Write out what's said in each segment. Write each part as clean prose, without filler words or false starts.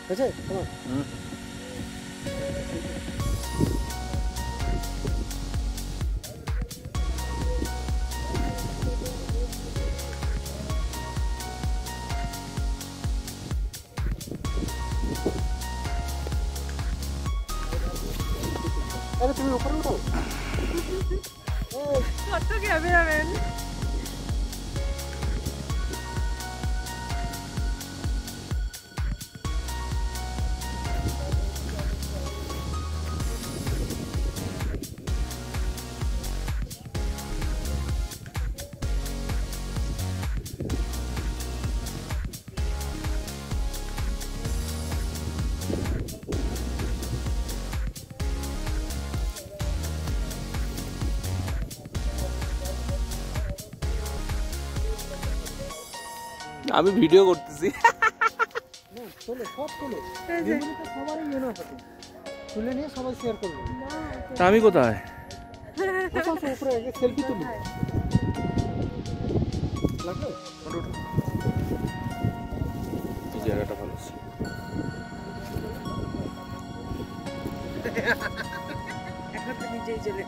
হয়েছে তোমার? আরে তুমি উপরে উঠো। কত ক্যামেরাম্যান। আমি ভিডিও করতেছি। চলো সব চলো, সবারই মনে আছে, তুলে নিয়ে সবাই শেয়ার করবে। আমি কোথায়? উপরে সেলফি তুলি। লাগলো? এই জায়গাটা ভালো আছে। এখন তো নিজেই চলে।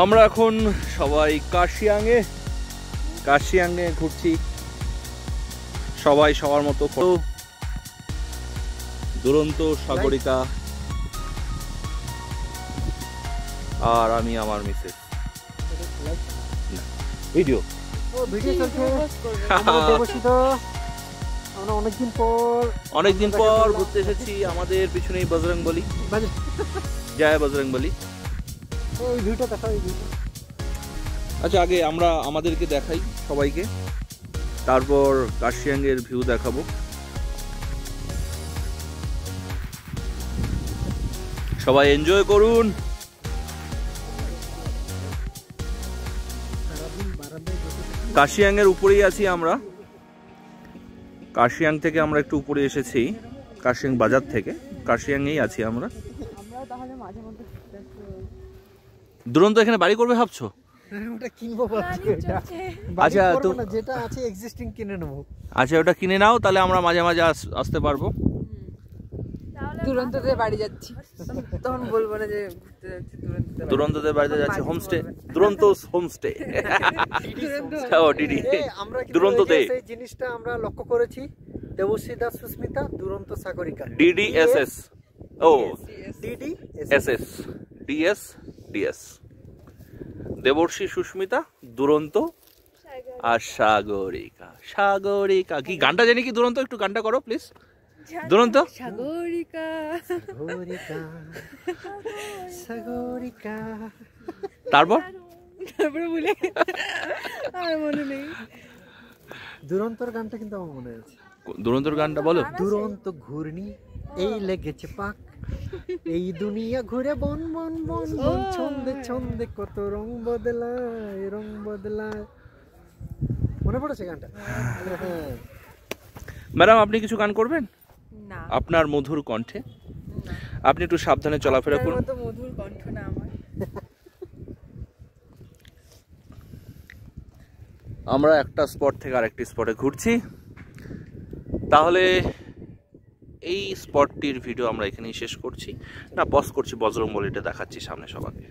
আমরা এখন সবাই কার্শিয়াংয়ে ঘুরছি, সবাই সবার মতো। দুরন্ত সাগরিকা আর আমি আমার মিসেস। ভিডিও চলছে। আমরা অনেকদিন পর ঘুরতে এসেছি। আমাদের পিছনেই বজরংবলী। জয় বজরংবলী। এই ভিডিওটা দেখাও, এই ভিডিও। আচ্ছা, আগে আমরা আমাদেরকে দেখাই সবাইকে, তারপর কার্শিয়াংয়ের ভিউ দেখাবো। সবাই এনজয় করুন। কার্শিয়াংয়ের উপরেই আছি আমরা। কার্শিয়াং থেকে আমরা একটু উপরে এসেছি, কার্শিয়াং বাজার থেকে। কার্শিয়াংয়েই আছি আমরা। তাহলে মাঝে মধ্যে দুরন্ত এখানে বাড়ি করবে ভাবছো? ওটা কিনবো ভাবছি। আচ্ছা, যেটা আছে এক্সিস্টিং কিনে নেবো। আচ্ছা, ওটা কিনে নাও, তাহলে আমরা মাঝে মাঝে আসতে পারবো। দুরন্তদের বাড়ি যাচ্ছি, তখন বলবো না যে ঘুরতে যাচ্ছি দুরন্তদের বাড়িতে যাচ্ছি। হোমস্টে, দুরন্ত হোমস্টে। ও ডিডি আমরা দুরন্ত দে। এই জিনিসটা আমরা লক্ষ্য করেছি। দেবশ্রী দাস সুস্মিতা, দুরন্ত সাগরিকা। ডিডিএসএস। ও ডিডিএসএস। ডিএস। দেবর্ষী সুস্মিতা, দুরন্ত আর সাগরিকা। কি গানটা জানি কি দুরন্ত? একটু গানটা করো প্লিজ। দুরন্ত সাগরিকা। তারপরে বলে আর মনে নেই। দুরন্তর গানটা কিন্তু আমার মনে আছে। দুরন্তর গানটা বলো। দুরন্ত ঘূর্ণি এই লেগেছে পাক, এই দুনিয়া ঘুরে বন বন বন বন, ছন্দে ছন্দে কত রং বদলায়। মনে পড়েছে গানটা? হ্যাঁ। ম্যাডাম, আপনি কিছু গান করবেন? না, আপনার মধুর কণ্ঠে আপনি একটু সাবধানে চলাফেরা করুন। মধুর কণ্ঠ না আমার। আমরা একটা স্পট থেকে আরেকটি স্পটে ঘুরছি। তাহলে এই স্পটটির ভিডিও আমরা এখানেই শেষ করছি, না পজ করছি, বজরংবলীটা দেখাচ্ছি সামনে সবাইকে।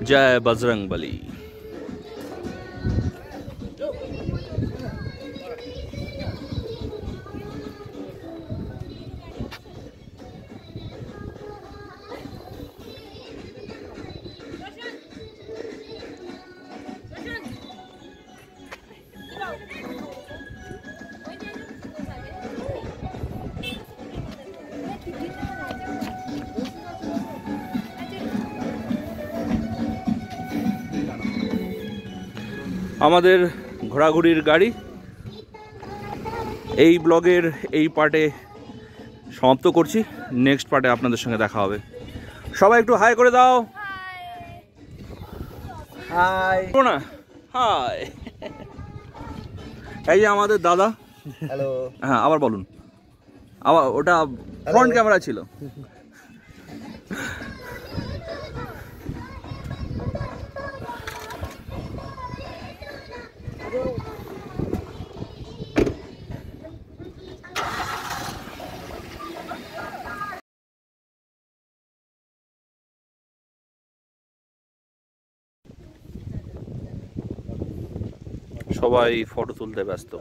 জয় বজরংবলী। আমাদের ঘোরাঘুরির গাড়ি এই ব্লগের এই পার্টে সমাপ্ত করছি। নেক্সট পার্টে আপনাদের সঙ্গে দেখা হবে। সবাই একটু হাই করে দাও। হাই না হাই। এই যে আমাদের দাদা। হ্যালো। হ্যাঁ আবার বলুন, আবার ওটা ফ্রন্ট ক্যামেরা ছিল। সবাই ফটো তুলতে ব্যস্ত।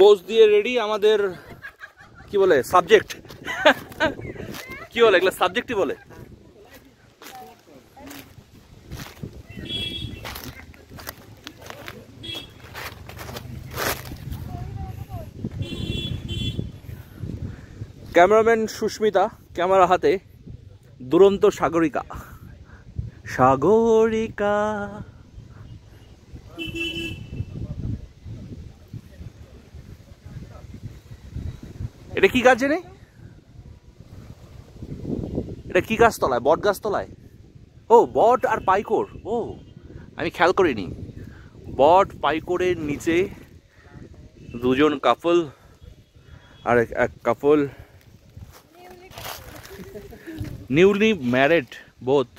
পোজ দিয়ে রেডি আমাদের কি বলে সাবজেক্ট কি বলে এগুলো সাবজেক্টই বলে। ক্যামেরাম্যান সুস্মিতা ক্যামেরা হাতে, দুরন্ত সাগরিকা। সাগরিকা এটা কি গাছ জানে? এটা কি গাছ তলায়? বট গাছ তলায়? ও বট আর পাইকর। ও আমি খেয়াল করিনি। বট পাইকরের নিচে দুজন কাপল আর এক কাপল, নিউলি ম্যারিড বোথ।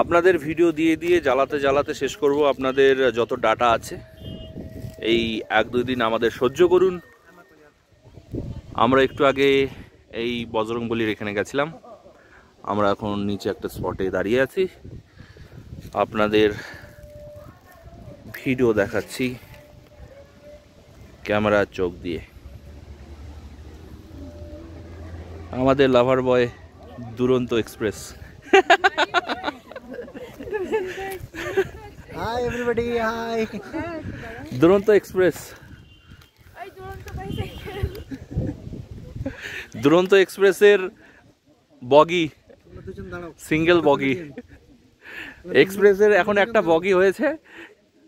আপনাদের ভিডিও দিয়ে দিয়ে জ্বালাতে জ্বালাতে শেষ করব। আপনাদের যত ডাটা আছে এই 1-2 দিন আমাদের সহ্য করুন। আমরা একটু আগে এই বজরংবলির এখানে গেছিলাম, আমরা এখন নিচে একটা স্পটে দাঁড়িয়ে আছি, আপনাদের ভিডিও দেখাচ্ছি ক্যামেরার চোখ দিয়ে। আমাদের lover boy Duronto express. Hi everybody, hi. Duronto express, Duronto এক্সপ্রেসের বগি, সিঙ্গেল বগি। এক্সপ্রেসের এখন একটা বগি হয়েছে।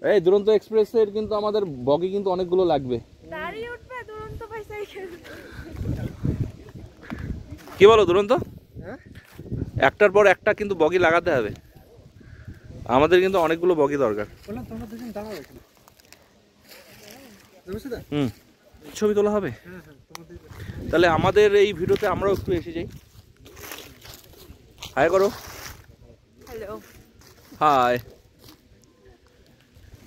এই দুরন্ত এক্সপ্রেসের কিন্তু আমাদের বগি কিন্তু অনেকগুলো লাগবে। কি বলো দুরন্ত? একটার পর একটা কিন্তু বগি লাগাতে হবে। আমাদের কিন্তু অনেকগুলো বগি দরকার। ছবি তোলা হবে? তাহলে আমাদের এই ভিডিওতে আমরাও একটু এসে যাই। হাই করো। হ্যালো। হাই।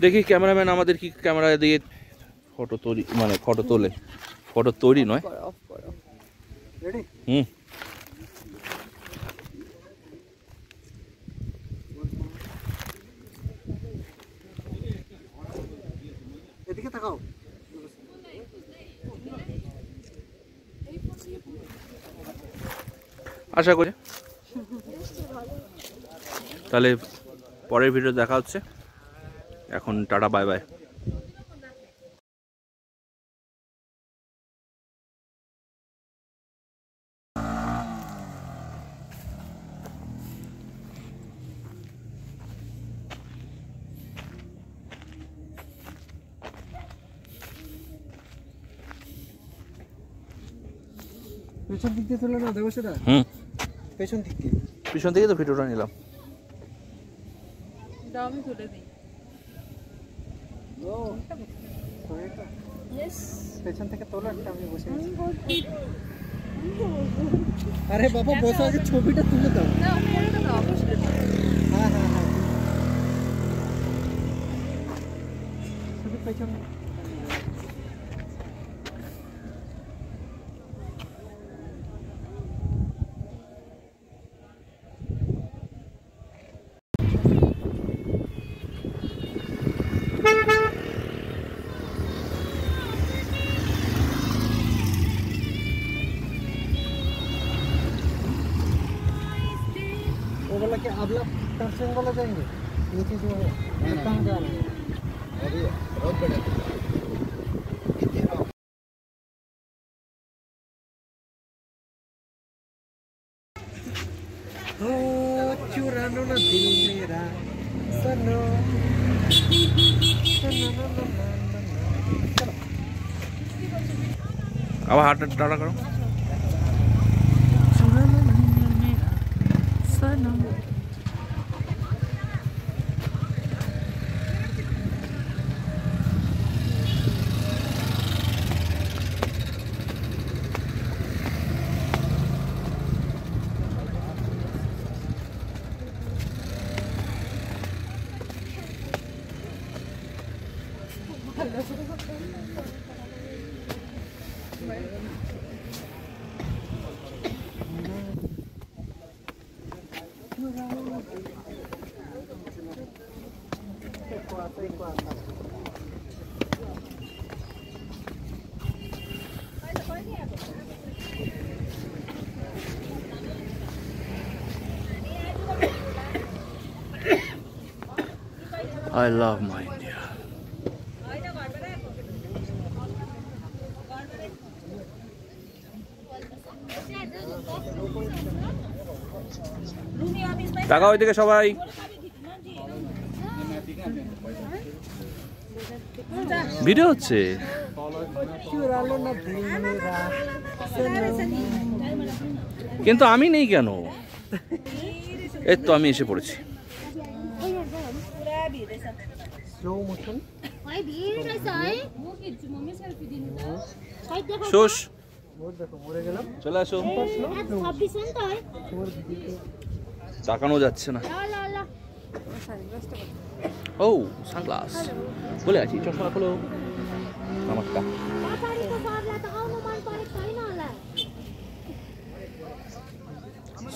দেখি ক্যামেরাম্যান আমাদের কি ক্যামেরা দিয়ে ফটো তৈরি, মানে ফটো তোলে, ফটো তৈরি নয়। অফ করো। রেডি? হুম। এদিকে তাকাও। আশা করি তাহলে পরের ভিডিও দেখা হচ্ছে। এখন টাটা, বাই বাই। পেছন দিক দিয়ে তুলে না দেবো সেটা? পেছন দিক দিয়ে। পিছন থেকে তো ভিডিওটা নিলাম। দাও আমি তুলে দিই। ও यस, পেছন থেকে তোলো একটা, আমি বসে আছি। আরে বাবা বসে আগে ছবিটা তুলে দাও। না আমি এটা দাও বসে। হ্যাঁ হ্যাঁ হ্যাঁ, শুধু পেছন। बोला कि अब लोग टर्चन वाला जाएंगे नीचे जो है कहाँ जाना है अभी बहुत बड़ा हो चुरानो ना दिल मेरा सनो अब हाथ टाटा करो I love my India. টাকা ওইদিকে সবাই ভিডিও হচ্ছে কিন্তু আমি নেই কেন এই তো আমি এসে পড়েছি स्लो मोशन শোষ मोर देखो मोरे गेलाम চলে আসো তাকানো যাচ্ছে না ও সানগ্লাস বলে আছি চশমা খোলো নমস্কার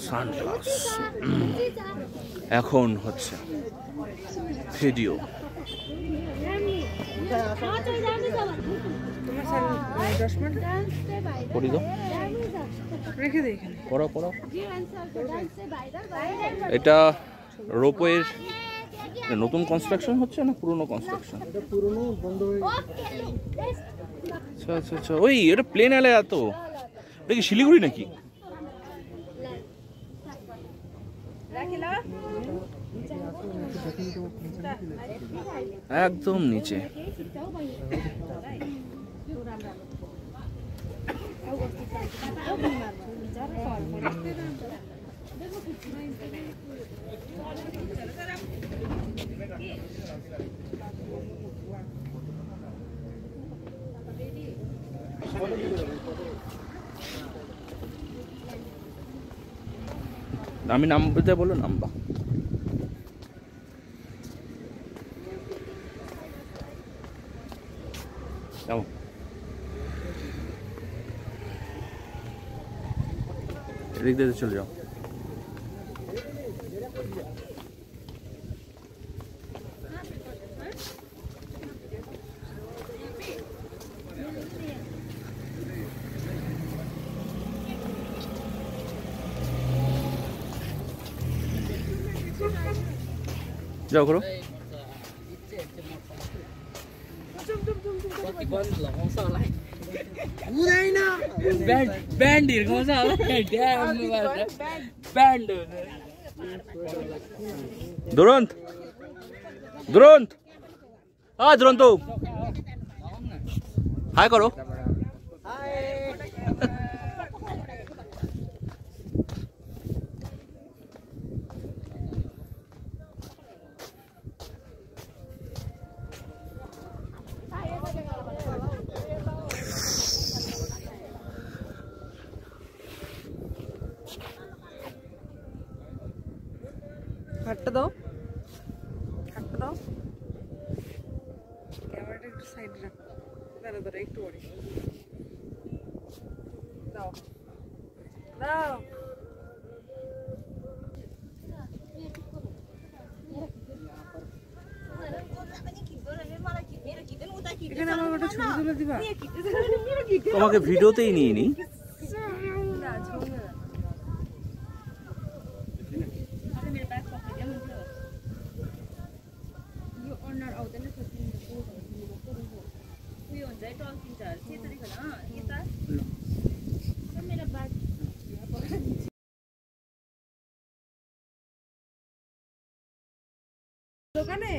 সানগ্লাস এখন হচ্ছে ভিডিও পড়ি তো রেখে দে এখানে পড়ো পড়ো এটা রোপওয়ের নতুন কনস্ট্রাকশন হচ্ছে না পুরনো কনস্ট্রাকশন এটা পুরনো বন্ধ হয়ে আচ্ছা আচ্ছা আচ্ছা ওই এটা প্লেন এলে এত এটা কি শিলিগুড়ি নাকি একদম নিচে আমি নামতে বলো নামবা যাও এদিক দিয়ে চলে যাও যাও করো দুরন্ত দুরন্ত দুরন্ত হাই করো হাতটা দাও হাতটা দাও ক্যামেরাটা একটু সাইডে রাখো দাঁড়া দাঁড়া একটু ওরে দাও দাও এখানে আমার একটা ছবি তুলে দিবা তোমাকে ভিডিওতেই নিয়ে নি দোকানে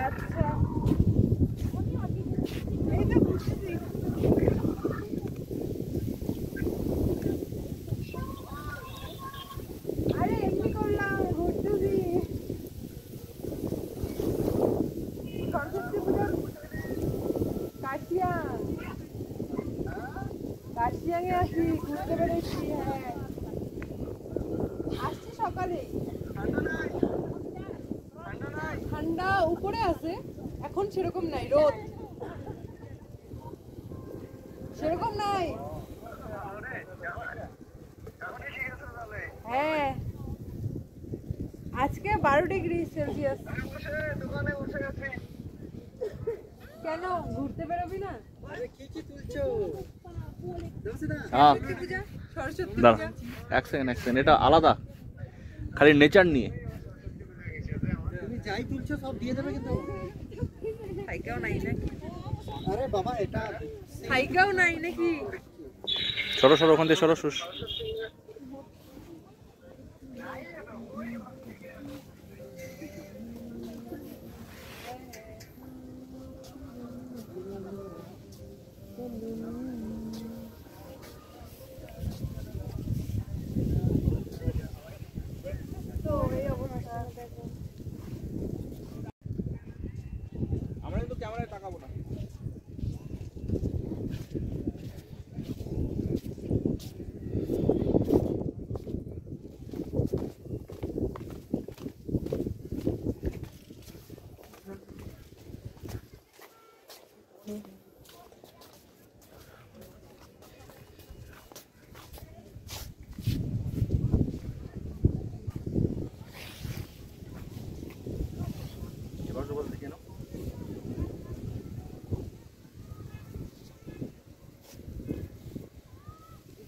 আচ্ছা এই তো বুঝছি আরে এমনি করলাম ঘুরতেছি সরস্বতী পূজার কাশিয়াঙে আসি ঘুরতে পেরেছি হ্যাঁ আসছি সকালে ঠান্ডা উপরে আছে এখন সেরকম নাই রোদ সেরকম নাই হ্যাঁ আজকে 12 ডিগ্রি সেলসিয়াস কেন ঘুরতে বেরোবি না কি তুলছো সরস্বতী পূজা দাঁড়া এক সেকেন্ড এটা আলাদা খালি নেচার নিয়ে তুমি যাই তুলছো সব দিয়ে দেবে কিন্তু হাইকাও নাই নাকি আরে বাবা এটা হাইকাও নাই নাকি সরো ওখান থেকে সরো শুস আমরা কিন্তু ক্যামেরায় তাকাবো না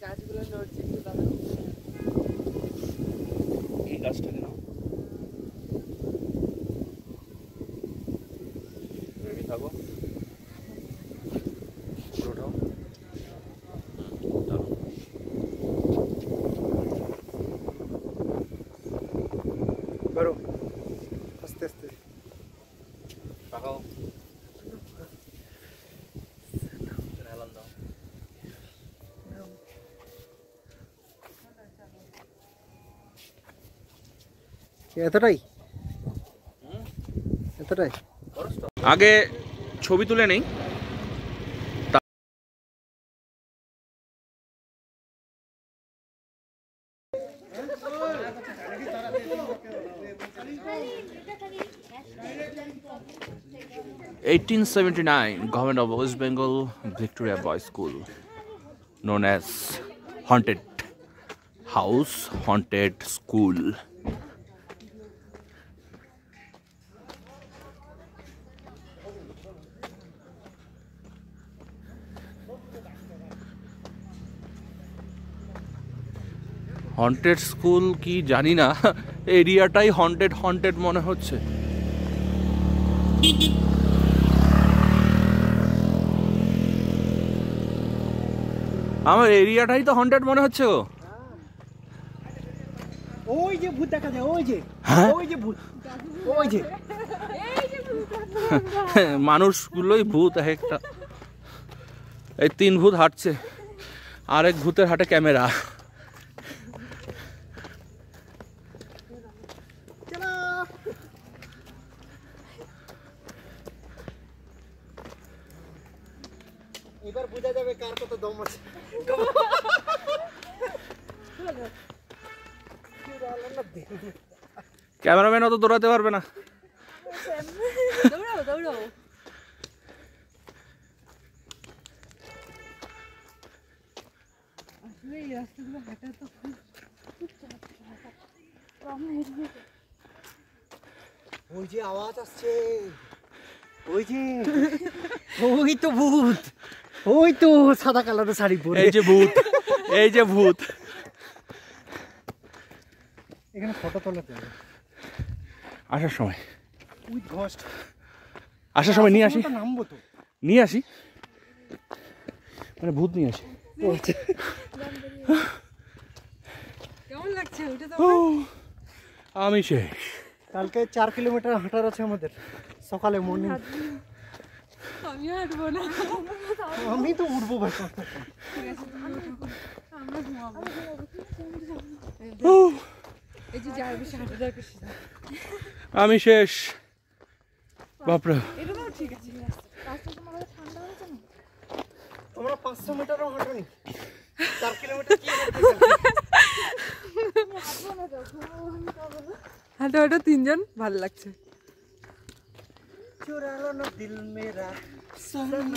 গাছগুলো নড়ছে একটু দাদা এই গাছটাকে নাও রেডি থাকো পুরোটাও করো আস্তে আস্তে তাকাও হেলান দাও এতটাই আগে ছবি তুলে নেই Government of West Bengal Victoria Boys School, known as Haunted House, Haunted School. Haunted school কি জানি না এরিয়াটাই হন্টেড মনে হচ্ছে আমার এরিয়াটাই তো হন্টেড মনে হচ্ছে গো ওই যে ভূত দেখা যায় ওই যে ভূত ওই যে মানুষগুলোই ভূত একটা এই 3 ভূত হাঁটছে আরেক ভূতের হাতে ক্যামেরা এবার বোঝা যাবে কার কত দম আছে ক্যামেরাম্যান অত দৌড়াতে পারবে না দৌড়াও আসলে এই রাস্তাগুলো হাঁটা তো ওই যে আওয়াজ আসছে ওই তো ভূত ওই তো সাদা কালারের শাড়ি পরে এই যে ভূত এখানে ফটো তোলাতে হবে আসার সময় উইথ ঘোস্ট আসার সময় নিয়ে আসি নামবো তো নিয়ে আসি মানে ভূত নিয়ে আসি কেমন লাগছে লাগছে ওইটা তো আমি শেষ। কালকে 4 কিলোমিটার হাঁটার আছে আমাদের সকালে মর্নিং। আমি হাঁটবো না, আমি তো উঠবো ভাই। ঠিক আছে আমরা ঘুমাবো। এই যে যার বেশি হাঁটা দরকার আমি শেষ বাপরে। এটা তো ঠিক আছে। তোমরা 500 মিটারও হাঁটোনি, 4 কিলোমিটার কি হাঁটা হাঁটা 3 জন ভালো লাগছে। चुरा लो ना दिल मेरा सनम।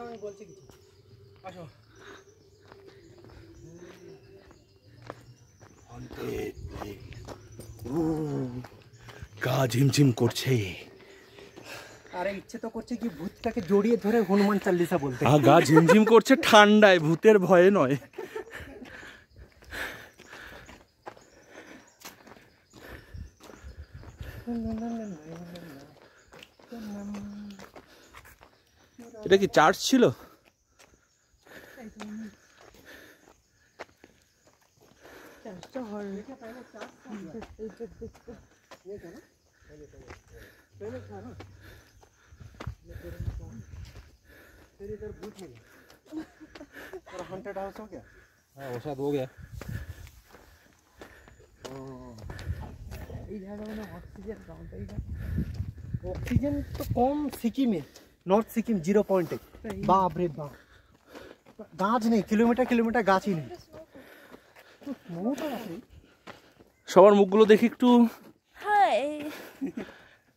আমি বলছি কিছু, আসো। গা ঝিমঝিম করছে। আরে ইচ্ছে তো করছে কি ভূতটাকে জড়িয়ে ধরে হনুমান চালিসা বলতে। গা ঝিমঝিম করছে ঠান্ডায়, ভূতের ভয়ে নয়। এটা কি চার্চ ছিল? इधर भूत मिला और हॉन्टेड हाउस हो गया। हाँ वो शायद हो गया। ऑक्सीजन तो कम सिक्किम में, नॉर्थ सिक्किम 0.1। बाप रे बाप, गाछ नहीं, किलोमीटर किलोमीटर गाछ ही नहीं। সবার মুখগুলো দেখি একটু। হাই,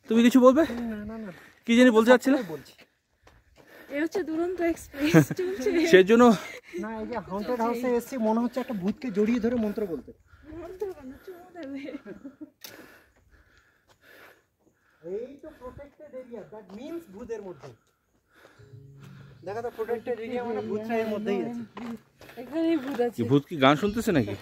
তুমি কিছু বলবে? না না না, কি জানি বলতে যাচ্ছিলে? বলছি এই হচ্ছে দুরন্ত এক্সপ্রেস চলছে। সেজন্য না, এই যে হন্টেড হাউসে এসে মনে হচ্ছে একটা ভূতকে জড়িয়ে ধরে মন্ত্র বলতে। মন্ত্র কেন চুমু দেবে? এই তো প্রোটেক্টেড এরিয়া, দ্যাট মিন্স ভূতের মধ্যে। দেখা তো প্রোটেক্টেড এরিয়া মানে ভূতটা এর মধ্যেই আছে। এখানেই ভূত আছে। কি ভূত কি গান শুনতেছে নাকি?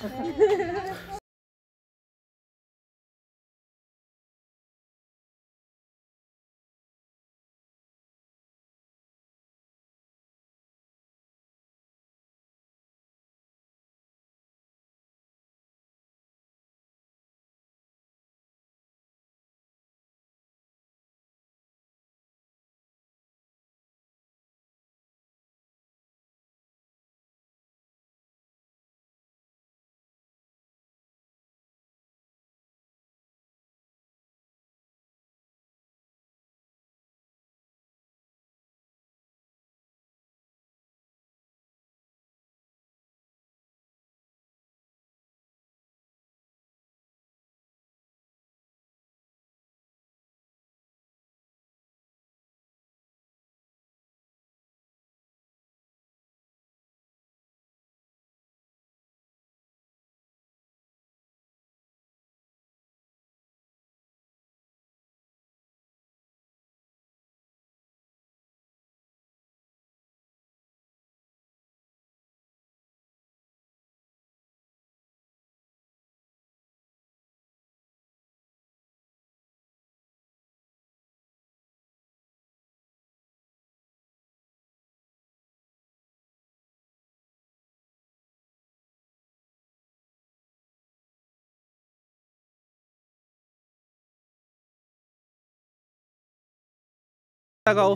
লাগাও।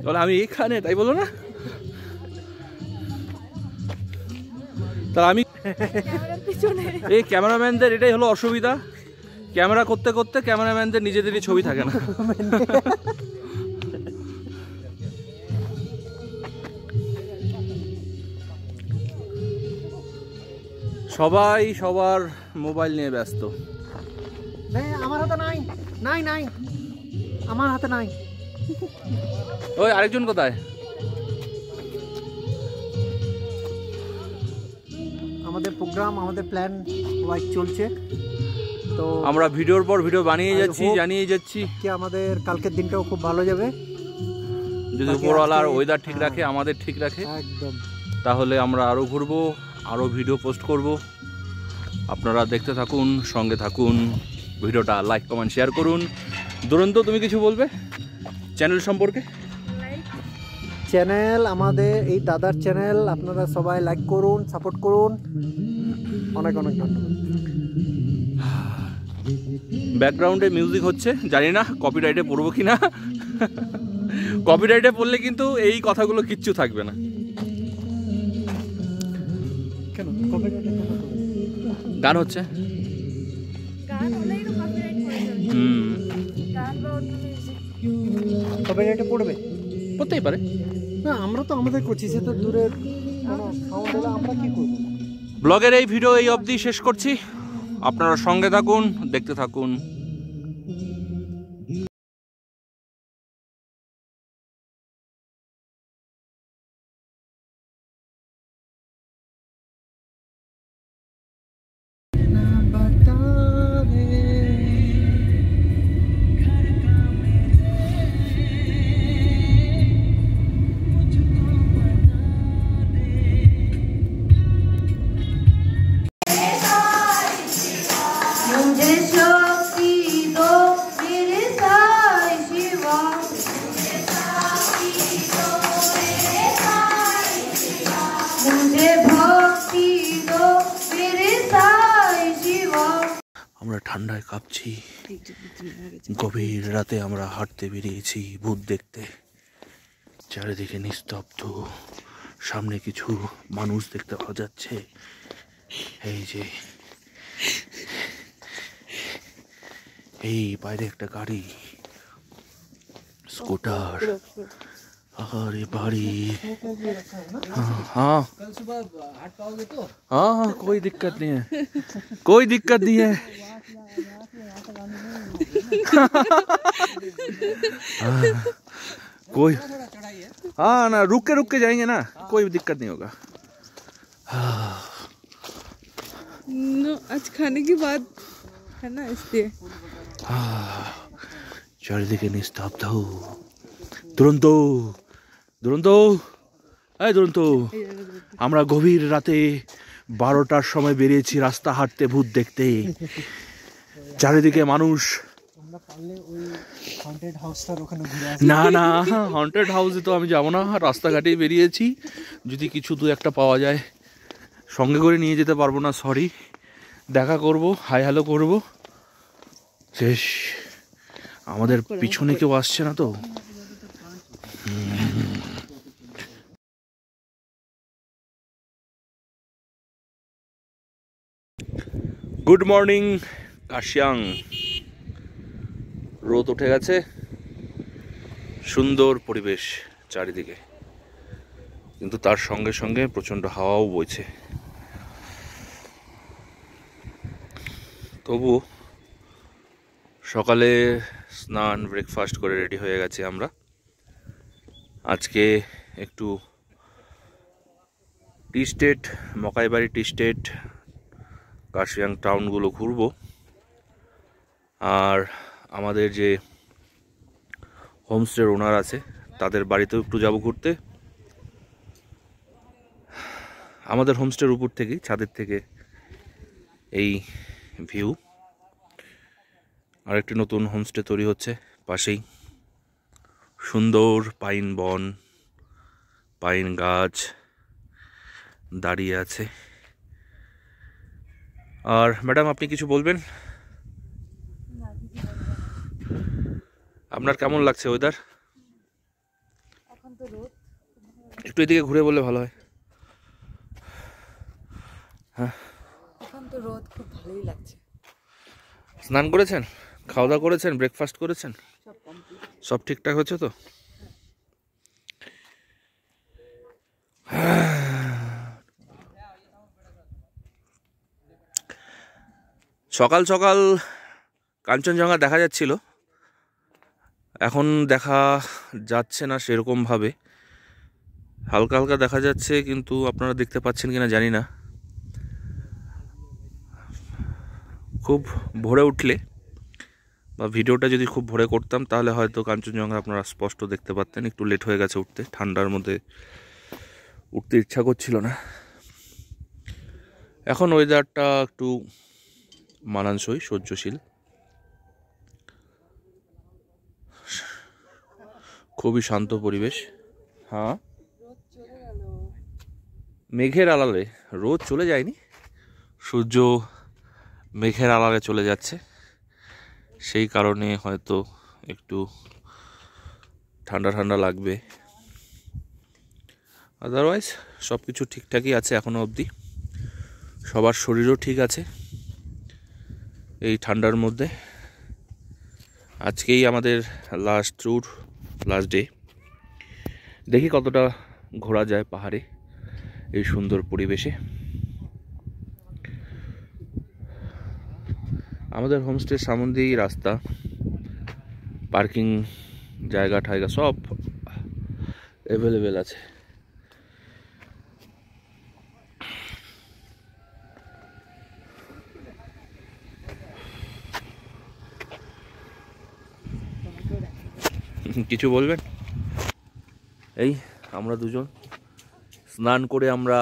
বলে আমি এখানে, তাই বলো না? তাহলে আমি এই ক্যামেরাম্যানদের এটাই হলো অসুবিধা, ক্যামেরা করতে করতে ক্যামেরাম্যানদের নিজেদেরই ছবি থাকে না। সবাই সবার মোবাইল নিয়ে ব্যস্ত। আমার হাতে নাই, নাই নাই, আমার হাতে নাই। ওই আরেকজন কোথায়? আমাদের প্রোগ্রাম, আমাদের প্ল্যান ওয়াইজ চলছে, তো আমরা ভিডিওর পর ভিডিও বানিয়ে যাচ্ছি, জানিয়ে যাচ্ছি কি আমাদের কালকের দিনটাও খুব ভালো যাবে যদি উপরওয়ালার ওয়েদার ঠিক রাখে, আমাদের ঠিক রাখে, একদম। তাহলে আমরা আরও ঘুরবো, আরও ভিডিও পোস্ট করব। আপনারা দেখতে থাকুন, সঙ্গে থাকুন। ভিডিওটা লাইক কমেন্ট শেয়ার করুন। দুরন্ত, তুমি কিছু বলবে চ্যানেল সম্পর্কে? চ্যানেল, আমাদের এই দাদার চ্যানেল, আপনারা সবাই লাইক করুন, সাপোর্ট করুন। অনেক অনেক ধন্যবাদ। ব্যাকগ্রাউন্ডে মিউজিক হচ্ছে, জানি না কপিরাইটে পড়বো কি না। কপিরাইটে পড়লে কিন্তু এই কথাগুলো কিচ্ছু থাকবে না। কেন কপিরাইটে কেন করবে? গান হচ্ছে। গান হলেই তো কপিরাইট পড়ে যাবে। গান বা অন্য মিউজিক কপিরাইটে পড়বে? পড়তেই পারে। না, আমরা তো আমাদের করছি, সে তো দূরের কোনো সাউন্ড এলে আমরা কি করব? ব্লগের এই ভিডিও এই অবধি শেষ করছি। আপনারা সঙ্গে থাকুন, দেখতে থাকুন। मुझे शक्ति दो मेरे साई शिवा, मुझे भक्ति दो मेरे साई शिवा। আমরা ঠান্ডায় কাঁপছি। গভীর রাতে আমরা হাঁটতে বেরিয়েছি ভূত দেখতে। চারিদিকে নিস্তব্ধ, সামনে কিছু মানুষ দেখতে পাওয়া যাচ্ছে। এই যে এই বাইরে একটা গাড়ি, स्कूटर, अरे बाड़ी। हाँ कल सुबह हाट पाओगे तो? हाँ हाँ, कोई दिक्कत नहीं है, कोई दिक्कत नहीं है। कोई हाँ ना, रुक के जाएंगे ना, कोई दिक्कत नहीं होगा। आज खाने के बाद है ना, इसलिए চারিদিকে নিস্তব্ধ। দুরন্ত, দুরন্ত, এই দুরন্ত, আমরা গভীর রাতে 12টার সময় বেরিয়েছি রাস্তা হাঁটতে ভূত দেখতে। চারিদিকে মানুষ। আমরা পারলে ওই হন্টেড হাউসটার ওখানে ঘুরে আসি। না না, হন্টেড হাউসে তো আমি যাবো না, রাস্তাঘাটেই বেরিয়েছি। যদি কিছু দু একটা পাওয়া যায় সঙ্গে করে নিয়ে যেতে পারবো না, সরি। দেখা করব, হাই হ্যালো করব, শেষ। আমাদের পিছনে কেউ আসছে না তো। Good morning Kurseong. রোদ উঠে গেছে, সুন্দর পরিবেশ চারিদিকে, কিন্তু তার সঙ্গে সঙ্গে প্রচণ্ড হাওয়াও বইছে। তবু সকালে স্নান ব্রেকফাস্ট করে রেডি হয়ে গেছি আমরা। আজকে একটু টি স্টেট, মকাইবাড়ি টি স্টেট, কাশিয়াং টাউনগুলো ঘুরবো। আর আমাদের যে হোমস্টের ওনার আছে তাদের বাড়িতেও একটু যাবো ঘুরতে। আমাদের হোমস্টের উপর থেকেই, ছাদের থেকে এই ভিউ। আরেকটি নতুন হোমস্টে তৈরি হচ্ছে পাশেই, সুন্দর পাইন বন, পাইন গাছ দাঁড়িয়ে আছে। আর ম্যাডাম, আপনি কিছু বলবেন? আপনার কেমন লাগছে ওয়েদার? এখন তো রোদ, একটু এদিকে ঘুরে বললে ভালো হয়। হ্যাঁ, এখন তো রোদ, খুব ভালোই লাগছে। স্নান করেছেন, খাওয়া দাওয়া করেছেন, ব্রেকফাস্ট করেছেন, সব কমপ্লিট। সব ঠিকঠাক হচ্ছে তো? সকাল সকাল কাঞ্চনজঙ্ঘা দেখা যাচ্ছিল, এখন দেখা যাচ্ছে না সেরকমভাবে, হালকা হালকা দেখা যাচ্ছে, কিন্তু আপনারা দেখতে পাচ্ছেন কিনা জানি না। খুব ভোরে উঠলে বা ভিডিওটা যদি খুব ভোরে করতাম তাহলে হয়তো কাঞ্চনজঙ্ঘা আপনারা স্পষ্ট দেখতে পারতেন। একটু লেট হয়ে গেছে উঠতে, ঠান্ডার মধ্যে উঠতে ইচ্ছা করছিল না। এখন ওয়েদারটা একটু মানানসই, সহ্যশীল। খুবই শান্ত পরিবেশ। হ্যাঁ, মেঘের আড়ালে রোদ চলে যায়নি, সূর্য মেঘের আড়ালে চলে যাচ্ছে, সেই কারণে হয়তো একটু ঠান্ডা ঠান্ডা লাগবে। আদারওয়াইজ সব কিছু ঠিকঠাকই আছে এখনো অবধি, সবার শরীরও ঠিক আছে এই ঠান্ডার মধ্যে। আজকেই আমাদের লাস্ট ট্যুর, লাস্ট ডে। দেখি কতটা ঘোরা যায় পাহাড়ে এই সুন্দর পরিবেশে। আমাদের হোমস্টের সামনে দিয়েই রাস্তা, পার্কিং জায়গা ঠায়গা সব অ্যাভেলেবেল আছে। কিছু বলবেন? এই আমরা দুজন স্নান করে আমরা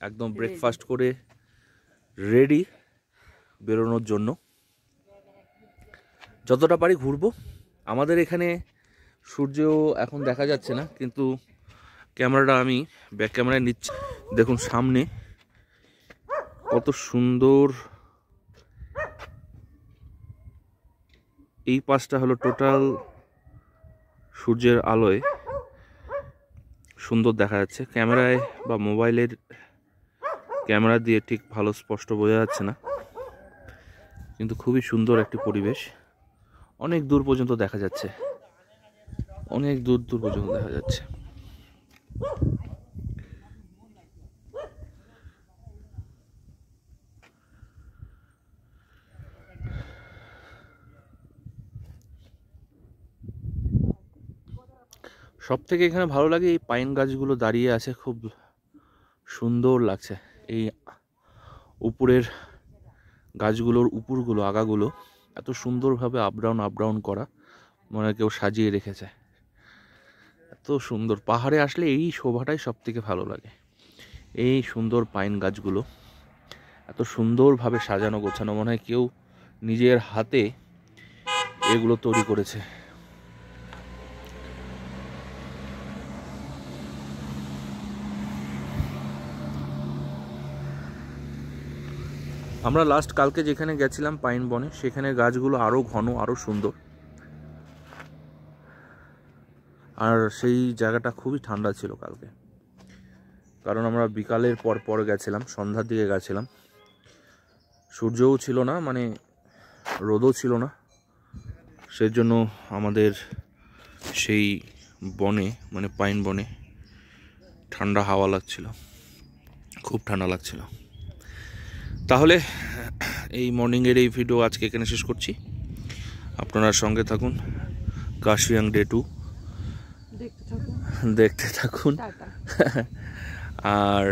একদম ব্রেকফাস্ট করে রেডি বেরোনোর জন্য। যতটা পারি ঘুরবো। আমাদের এখানে সূর্য এখন দেখা যাচ্ছে না, কিন্তু ক্যামেরাটা আমি ব্যাক ক্যামেরায় নিচ্ছি। দেখুন সামনে কত সুন্দর, এই পাশটা হলো টোটাল সূর্যের আলোয় সুন্দর দেখা যাচ্ছে। ক্যামেরায় বা মোবাইলের ক্যামেরা দিয়ে ঠিক ভালো স্পষ্ট বোঝা যাচ্ছে না, কিন্তু খুবই সুন্দর একটি পরিবেশ। অনেক দূর পর্যন্ত দেখা যাচ্ছে, অনেক দূর দূর পর্যন্ত দেখা যাচ্ছে। সব থেকে এখানে ভালো লাগে এই পাইন গাছগুলো দাঁড়িয়ে আছে, খুব সুন্দর লাগছে। এই উপরের গাছগুলোর উপরগুলো, আগাগুলো এত সুন্দরভাবে আপ ডাউন করা, মনে হয় কেউ সাজিয়ে রেখেছে। এত সুন্দর, পাহাড়ে আসলে এই শোভাটাই সব থেকে ভালো লাগে। এই সুন্দর পাইন গাছগুলো এত সুন্দরভাবে সাজানো গোছানো, মনে হয় কেউ নিজের হাতে এগুলো তৈরি করেছে। আমরা লাস্ট কালকে যেখানে গেছিলাম পাইন বনে, সেখানে গাছগুলো আরও ঘন, আরও সুন্দর, আর সেই জায়গাটা খুবই ঠান্ডা ছিল কালকে, কারণ আমরা বিকালের পর গেছিলাম, সন্ধ্যার দিকে গেছিলাম। সূর্যও ছিল না, মানে রোদও ছিল না, সেজন্য আমাদের সেই বনে, মানে পাইন বনে ঠান্ডা হাওয়া লাগছিল, খুব ঠান্ডা লাগছিল। তাহলে এই মর্নিংয়ের এই ভিডিও আজকে এখানে শেষ করছি। আপনারা সঙ্গে থাকুন, কার্শিয়াং ডে 2 দেখতে থাকুন। আর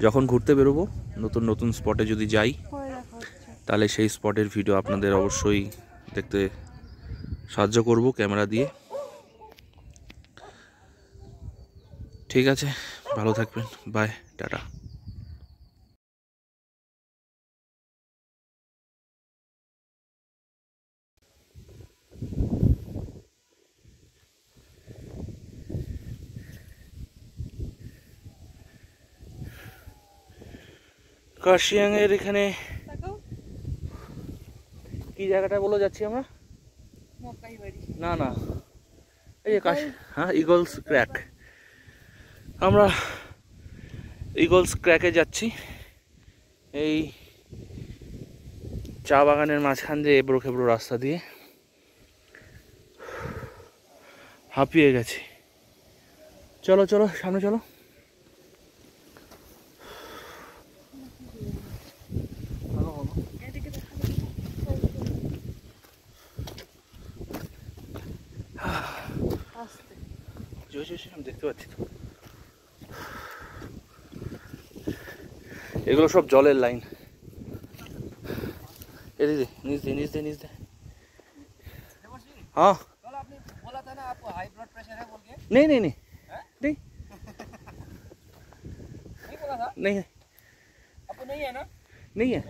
যখন ঘুরতে বেরোবো, নতুন নতুন স্পটে যদি যাই, তাহলে সেই স্পটের ভিডিও আপনাদের অবশ্যই দেখতে সাহায্য করব ক্যামেরা দিয়ে। ঠিক আছে, ভালো থাকবেন, বাই, টাটা। কার্শিয়াং এর এখানে কি জায়গাটা বলে যাচ্ছি আমরা? না না, এই যে হ্যাঁ, ইগলস ক্র্যাক। আমরা ইগলস ক্র্যাকে যাচ্ছি। এই চা বাগানের মাঝখান দিয়ে এবড়ো খেবড়ো রাস্তা দিয়ে হাঁপিয়ে গেছি। চলো চলো, সামনে চলো। আমি দেখতে পাচ্ছি তো, এগুলো সব জলের লাইন। এদিকে নিচ দে। हाँ आपने बोला था ना आपको हाई ब्लड प्रेशर है बोल के? नहीं नहीं बोला था? नहीं है। आपको नहीं है ना? नहीं है।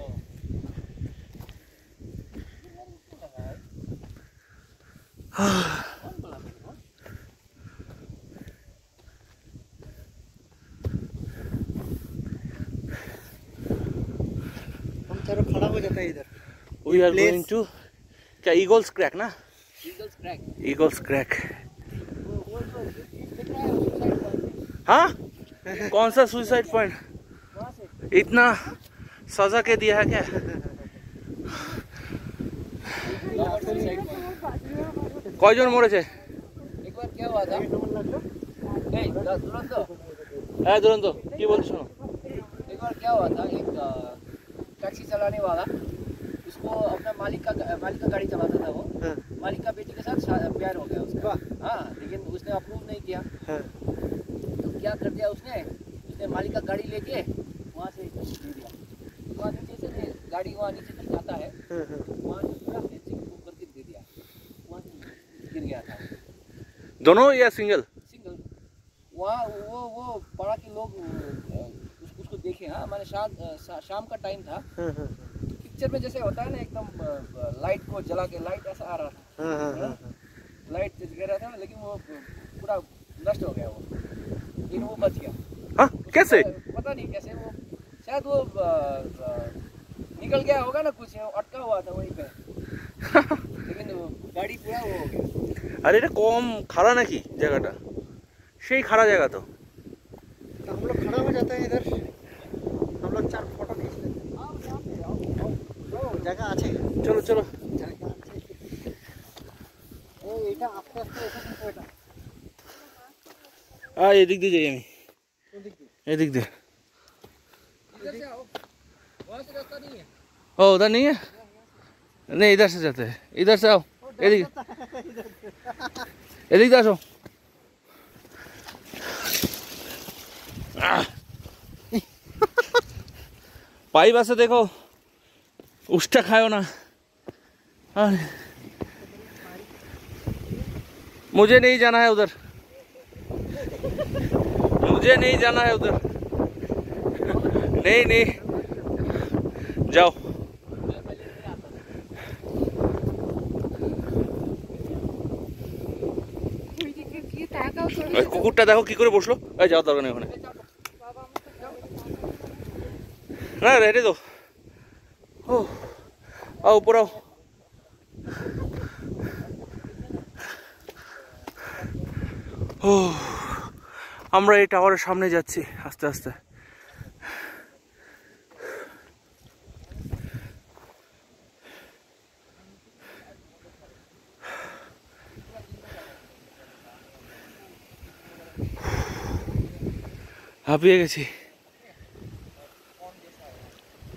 चलो खड़ा हो जाता है इधर। वी आर गोइंग टू क्या ईगल्स क्रैक ना? Eagles crack. हाँ कौन सा सुसाइड पॉइंट? इतना सजा के दिया है क्या? কয়জন মরেছে? একবার क्या हुआ था এই दुरंत হ্যাঁ দুরন্ত কি বলছো শোনো। एक बार क्या हुआ था एक टैक्सी चलाने वाला उसको अपना मालिक का गाड़ी चलाता था वो मालिक का बेटी के साथ प्यार हो गया उसका। हाँ लेकिन उसने अप्रूव नहीं किया तो क्या कर दिया उसने मालिक का गाड़ी लेके वहाँ से दे दिया। वहाँ नीचे से गाड़ी वहाँ नीचे तक जाता है वहाँ से पूरा फेंसिंग करके दे दिया। वहाँ से गिर गया था दोनों या सिंगल? सिंगल। वहाँ वो पाड़ा के लोग उसको देखे। हाँ मैंने शाम का टाइम था। पिक्चर में जैसे होता है ना एकदम लाइट को जला के लाइट ऐसा आ रहा था। लाइट गिर रहा था लेकिन वो पूरा नष्ट हो गया वो लेकिन वो बच गया। हाँ कैसे? पता नहीं कैसे वो शायद वो निकल गया होगा ना कुछ अटका हुआ था वहीं पे लेकिन गाड़ी पूरा वो हो गया। আরে এটা কম খাড়া নাকি জায়গাটা? সেই খাড়া জায়গা তো। तो हम लोग खड़ा हो जाते हैं इधर, हम लोग 4 फोटो खींच लेते हैं। जगह আছে চলো চলো। এই এটা আস্তে আস্তে এসে কিন্তু এটা এদিক দিয়ে যাই আমি। এদিক দিয়ে। इधर से आओ वहाँ से रास्ता नहीं है। ओ उधर नहीं है? नहीं इधर से जाते हैं। इधर से आओ। এদিক এদিক আসো। पाइप ऐसे देखो उष्टा खाओ ना। मुझे नहीं जाना है उधर, मुझे नहीं जाना है उधर। नहीं नहीं जाओ। কুকুরটা দেখো কি করে বসলো। এই যাও দরকার নেই ওখানে। না রেডি তো। ও आओ ऊपर आओ। ও আমরা এই টাওয়ারের সামনে যাচ্ছি আস্তে আস্তে। হাঁপিয়ে গেছি।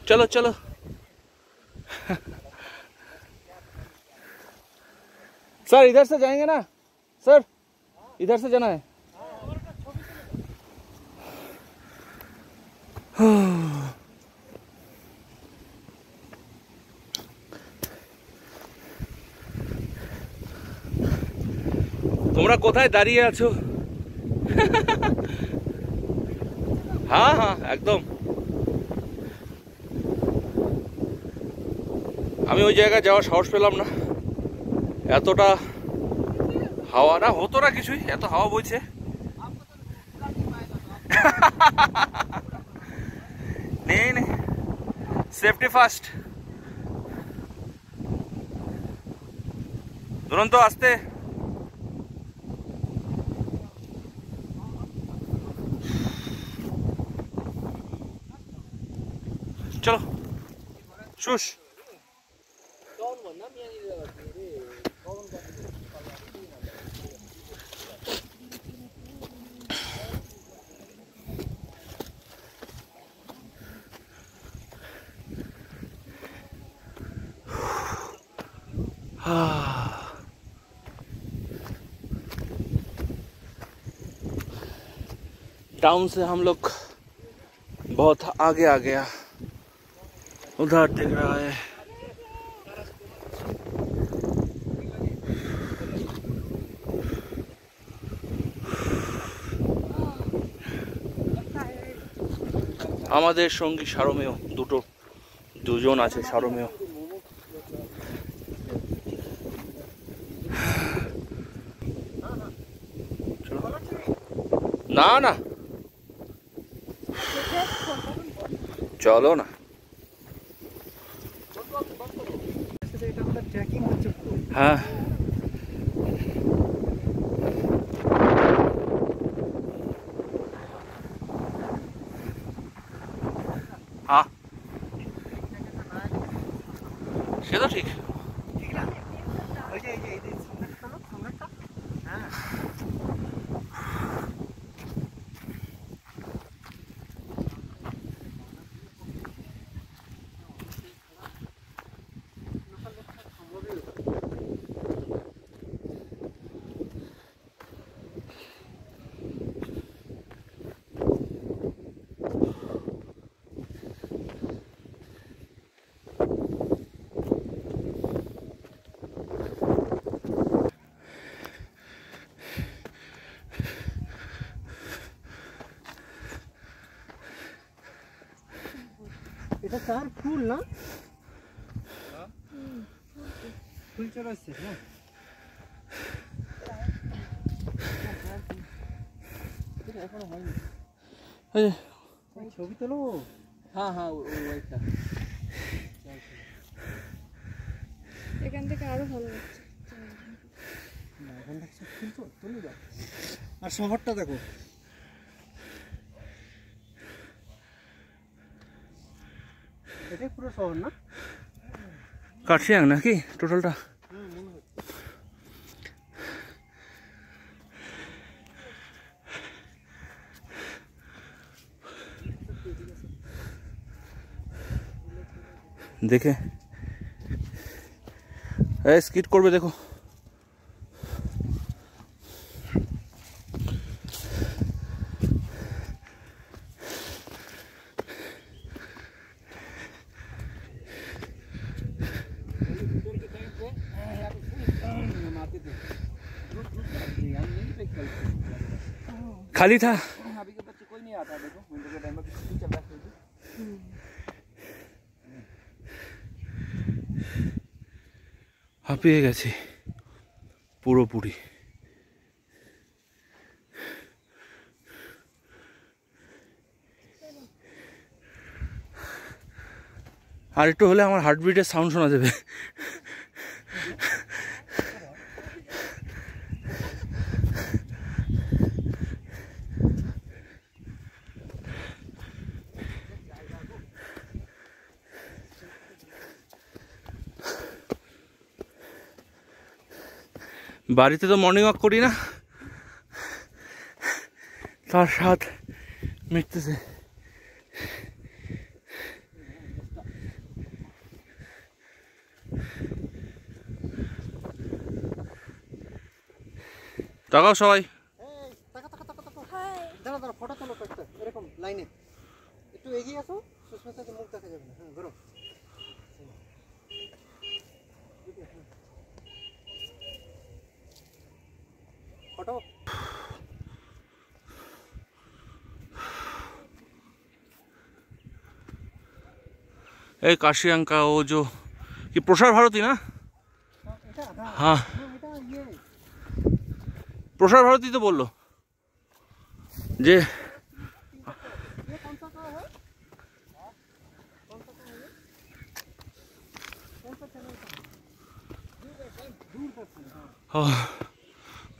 चलो चलो सर इधर से जाएंगे ना सर? इधर से जाना है। তোমরা কোথায় দাঁড়িয়ে আছো? হ্যাঁ হ্যাঁ একদম। আমি ওই জায়গায় যাওয়ার সাহস পেলাম না, এতটা হাওয়া না হতো না কিছুই, এত হাওয়া বইছে। নেই নেই সেফটি ফার্স্ট। দুরন্ত আসতে। চলো শুশ। टाउन से हम लोग बहुत आगे आ गया। उधर दिख रहा है আমাদের সঙ্গী সারমেয়, দুজন আছে সারমেয়। না না চলো না। হ্যাঁ হ্যাঁ সে তো ঠিক। ওই যে এই যে সুন্দরটা হ্যাঁ এটা তার ফুল না ফুল চলে আসছে না এখনো হয়নি ছবি তোলো হ্যাঁ হ্যাঁ ওইটা এখান থেকে আরো ভালো লাগছে না এখান থেকে সব ফুল তো তুলে দাও আর শহরটা দেখো এটাই পুরো শহর না কার্শিয়াং নাকি টোটালটা? দেখে স্কিট করবে দেখো। खाली था अभी के बच्चे कोई नहीं आता देखो विंटर के टाइम में किसी चल रहा है হাঁপিয়ে গেছি পুরোপুরি। আর একটু হলে আমার হার্টবিটের সাউন্ড শোনা যাবে। বাড়িতে তো মর্নিং ওয়াক করি না, তার স্বাদ মিটতেছে। তাকাও সবাই। দাঁড়া দাঁড়া ফটো তোলো একটা এরকম লাইনে একটু এগিয়ে আসো, সুস্মিতাকে মুখ দেখা যাবে না। হ্যাঁ ধরো ফটো। এই काशियांग का वो जो कि प्रसार भारती ना, हाँ प्रसार भारती तो बोल लो जे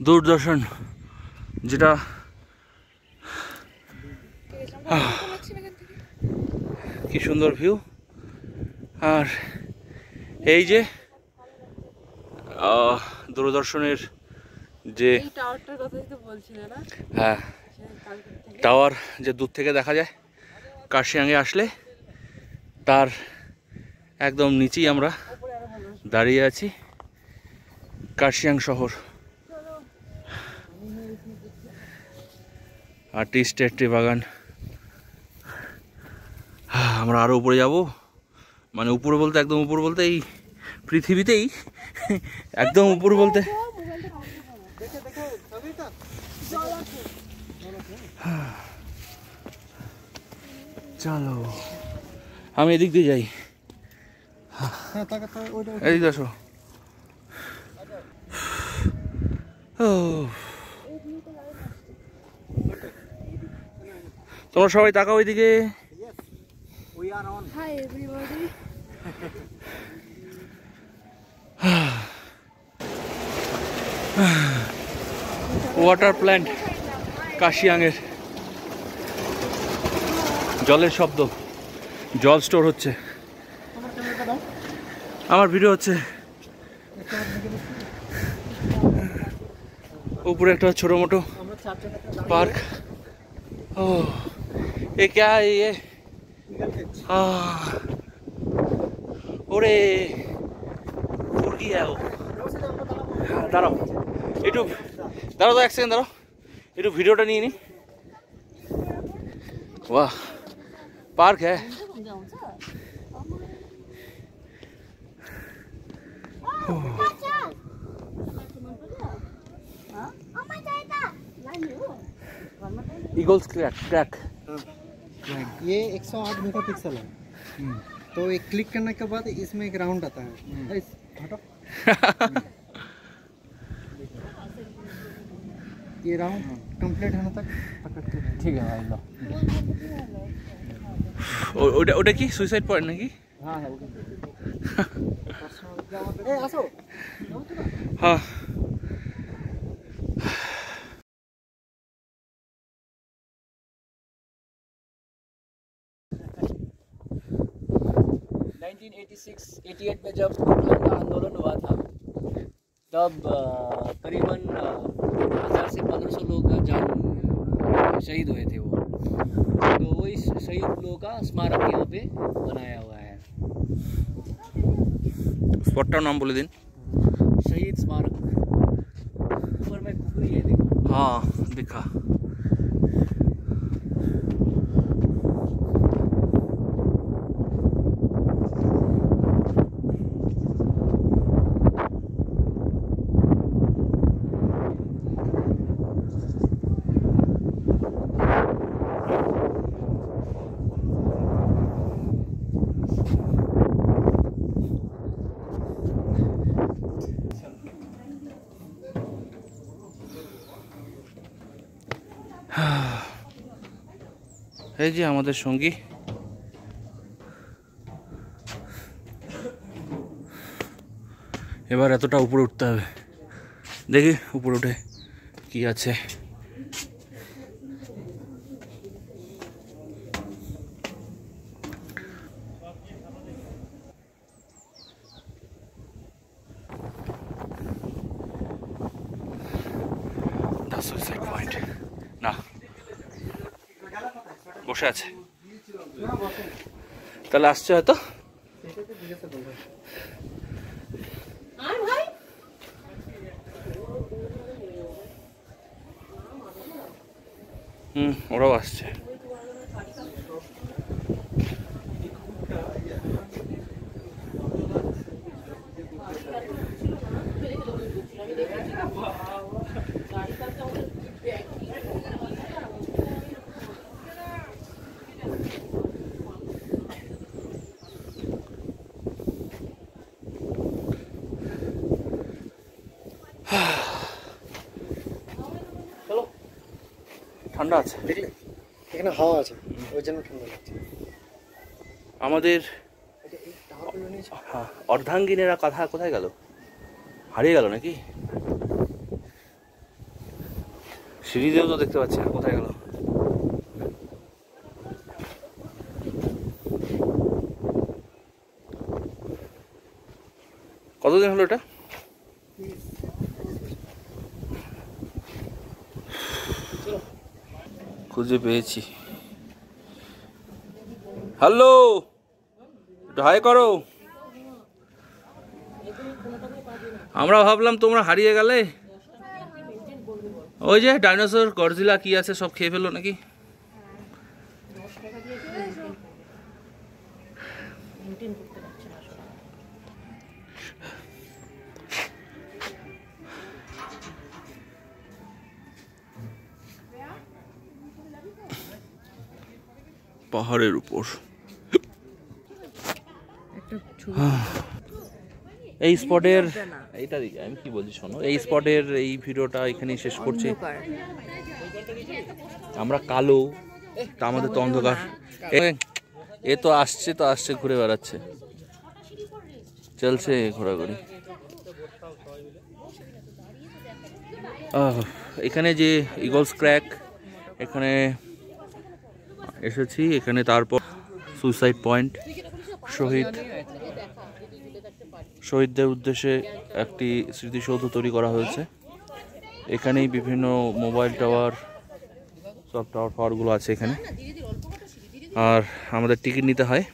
दूरदर्शन যেটা কি সুন্দর ভিউ। আর এই যে দূরদর্শনের যে টাওয়ারটার কথাই তো বলছিলে না? হ্যাঁ টাওয়ার যে দূর থেকে দেখা যায় কার্শিয়াংয়ে আসলে, তার একদম নিচেই আমরা দাঁড়িয়ে আছি। কার্শিয়াং শহর আর টি স্টেট টি বাগান। আমরা আরো উপরে যাব, মানে উপরে বলতে একদম উপর বলতে এই পৃথিবীতেই একদম উপর বলতে চলো আমি এদিক দিয়ে যাই। এদিক আসো। তোমরা সবাই তাকাও ওইদিকে। Hi everybody. ওয়াটার প্ল্যান্ট কাশিয়াংয়ের জলের শব্দ, জল স্টোর হচ্ছে। আমার ভিডিও হচ্ছে। উপরে একটা ছোট মোটো पार्क। ओह ये क्या है ये? ওরে মুরগি है वो। দাঁড়াও একটু, দাঁড়াও এক সেকেন্ড, দাঁড়াও একটু ভিডিওটা নিয়ে নি। वाह पार्क है। Eagles crack. ये 108 मेगापिक्सल है। तो एक क्लिक करने के बाद इसमें एक राउंड आता है। हटो। ये राउंड कंप्लीट होने तक पकड़ते हैं। ठीक है भाई लो। ওটা ওটা কি সুইসাইড পয়েন্ট নাকি? हाँ है। ए आसो। हाँ (1986-88) में जब गोरखा आंदोलन हुआ था तब करीबन 1000 से 1500 लोग जान शहीद हुए थे वो। तो वो इस शहीद लोगों का स्मारक यहाँ पे बनाया हुआ है। स्पॉट नाम बोले दिन। शहीद स्मारक ऊपर में खुली है, देखो। हाँ दिखा। এই যে আমাদের সঙ্গী, এবার এতটা উপরে উঠতে হবে। দেখি উপরে উঠে কি আছে। সুইসাইড পয়েন্ট না, বসে আছে তাহলে আসছে হয়তো। ওরাও আসছে। ঠান্ডা আছে, দেখলে এখানে হাওয়া আছে, ওই জন্য ঠান্ডা লাগছে। আমাদের অর্ধাঙ্গিনীরা কথা কোথায় গেল? হারিয়ে গেল নাকি? সিঁড়িতেও তো দেখতে পাচ্ছি না, কোথায় গেল? কতদিন হলো এটা? খুঁজে পেয়েছি। হ্যালো, একটু হাই করো। আমরা ভাবলাম তোমরা হারিয়ে গেলে। ওই যে ডাইনোসর, গডজিলা কি আছে সব খেয়ে ফেললো নাকি? পাহাড়ের উপর এই স্পটের, এইটা দিকে আমি কি বলছি শোনো, এই স্পটের এই ভিডিওটা এখানেই শেষ করছি। আমরা কালো, তা আমাদের তো অন্ধকার। এ তো আসছে তো আসছে, ঘুরে বেড়াচ্ছে, চলছে ঘোরাঘুরি। এখানে যে ইগলস ক্র্যাক, এখানে এসেছি। এখানে তারপর সুইসাইড পয়েন্ট, শহীদদের উদ্দেশ্যে একটি স্মৃতিসৌধ তৈরি করা হয়েছে। এখানেই বিভিন্ন মোবাইল টাওয়ার, সব টাওয়ার ফাওয়ারগুলো আছে এখানে। আর আমাদের টিকিট নিতে হয়।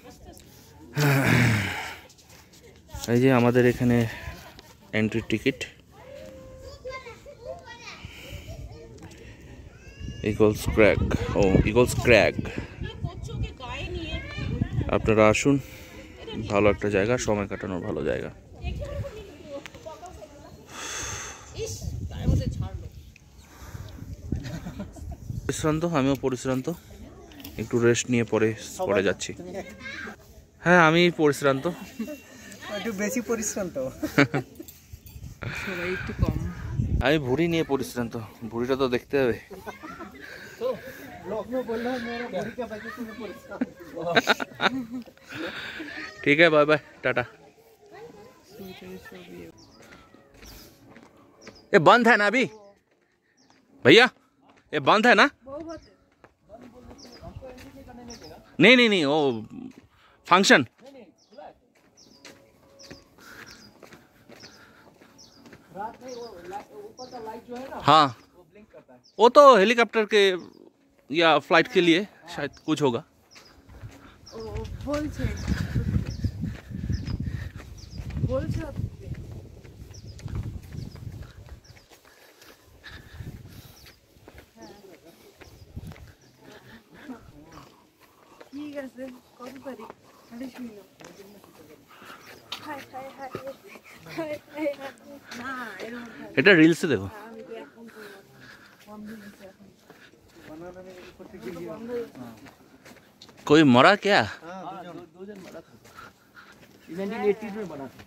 এই যে আমাদের এখানে entry ticket. Eagles crack, Eagles crack. আপনারা আসুন, ভালো একটা জায়গা, সময় কাটানোর ভালো জায়গা। পরিশ্রান্ত, আমিও পরিশ্রান্ত, একটু রেস্ট নিয়ে পরে যাচ্ছি। হ্যাঁ, আমি পরিশ্রান্ত, একটু বেশি পরিশ্রান্ত। সবাই একটু কম। আমি ভুঁড়ি নিয়ে পরিশ্রান্ত, ভুঁড়িটা তো দেখতে হবে। ठीक है, बाय बाय, टाटा। ये बंद है ना अभी भैया? ये बंद है ना? नहीं नहीं नहीं, वो फंक्शन। हाँ, वो तो हेलीकॉप्टर के या फ्लाइट के लिए शायद कुछ होगा। বলছে ঠিক আছে, কত তারিখ? 28 না, এটা রিলসে দেখো। আমি তো এখন বন্ধ দিচ্ছি এখন। कोई मरा क्या? 1980s में बना था।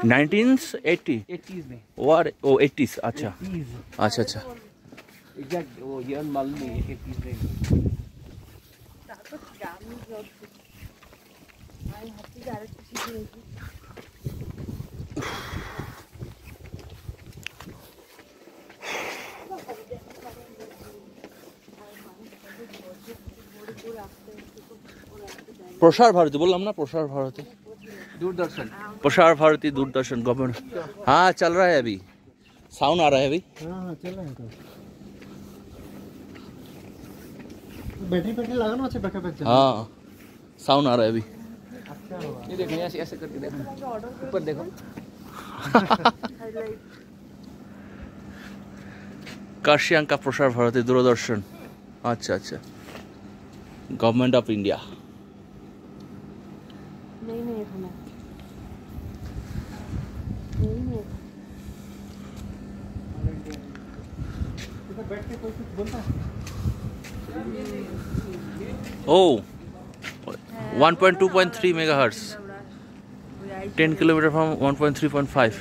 1980 80s में और ओ 80s। अच्छा अच्छा अच्छा। एग्जैक्ट वो ईयर मालूम नहीं है 80s में। তারপর গ্রামে জব আমি হাতে আরেকটু শিখে নিয়েছি। प्रसार भारती बोललाम ना, प्रसार भारती, दूरदर्शन। प्रसार भारती दूरदर्शन गवर्नमेंट। हाँ, चल रहा है अभी, साउंड आ रहा है अभी। हाँ चल रहा है। तो बैटरी लगाना है बैकअप। हाँ, साउंड आ रहा है अभी। ये देखो, ऐसे ऐसे करके देखो, ऊपर देखो। काशियांका प्रसार भारती दूरदर्शन। अच्छा अच्छा, गवर्नमेंट ऑफ इंडिया। नहीं नहीं एखाने नहीं नहीं इधर बैठ के कोई कुछ बोलता है? ओ 1.2.3 megahertz, 10 kilometre from 1.3.5।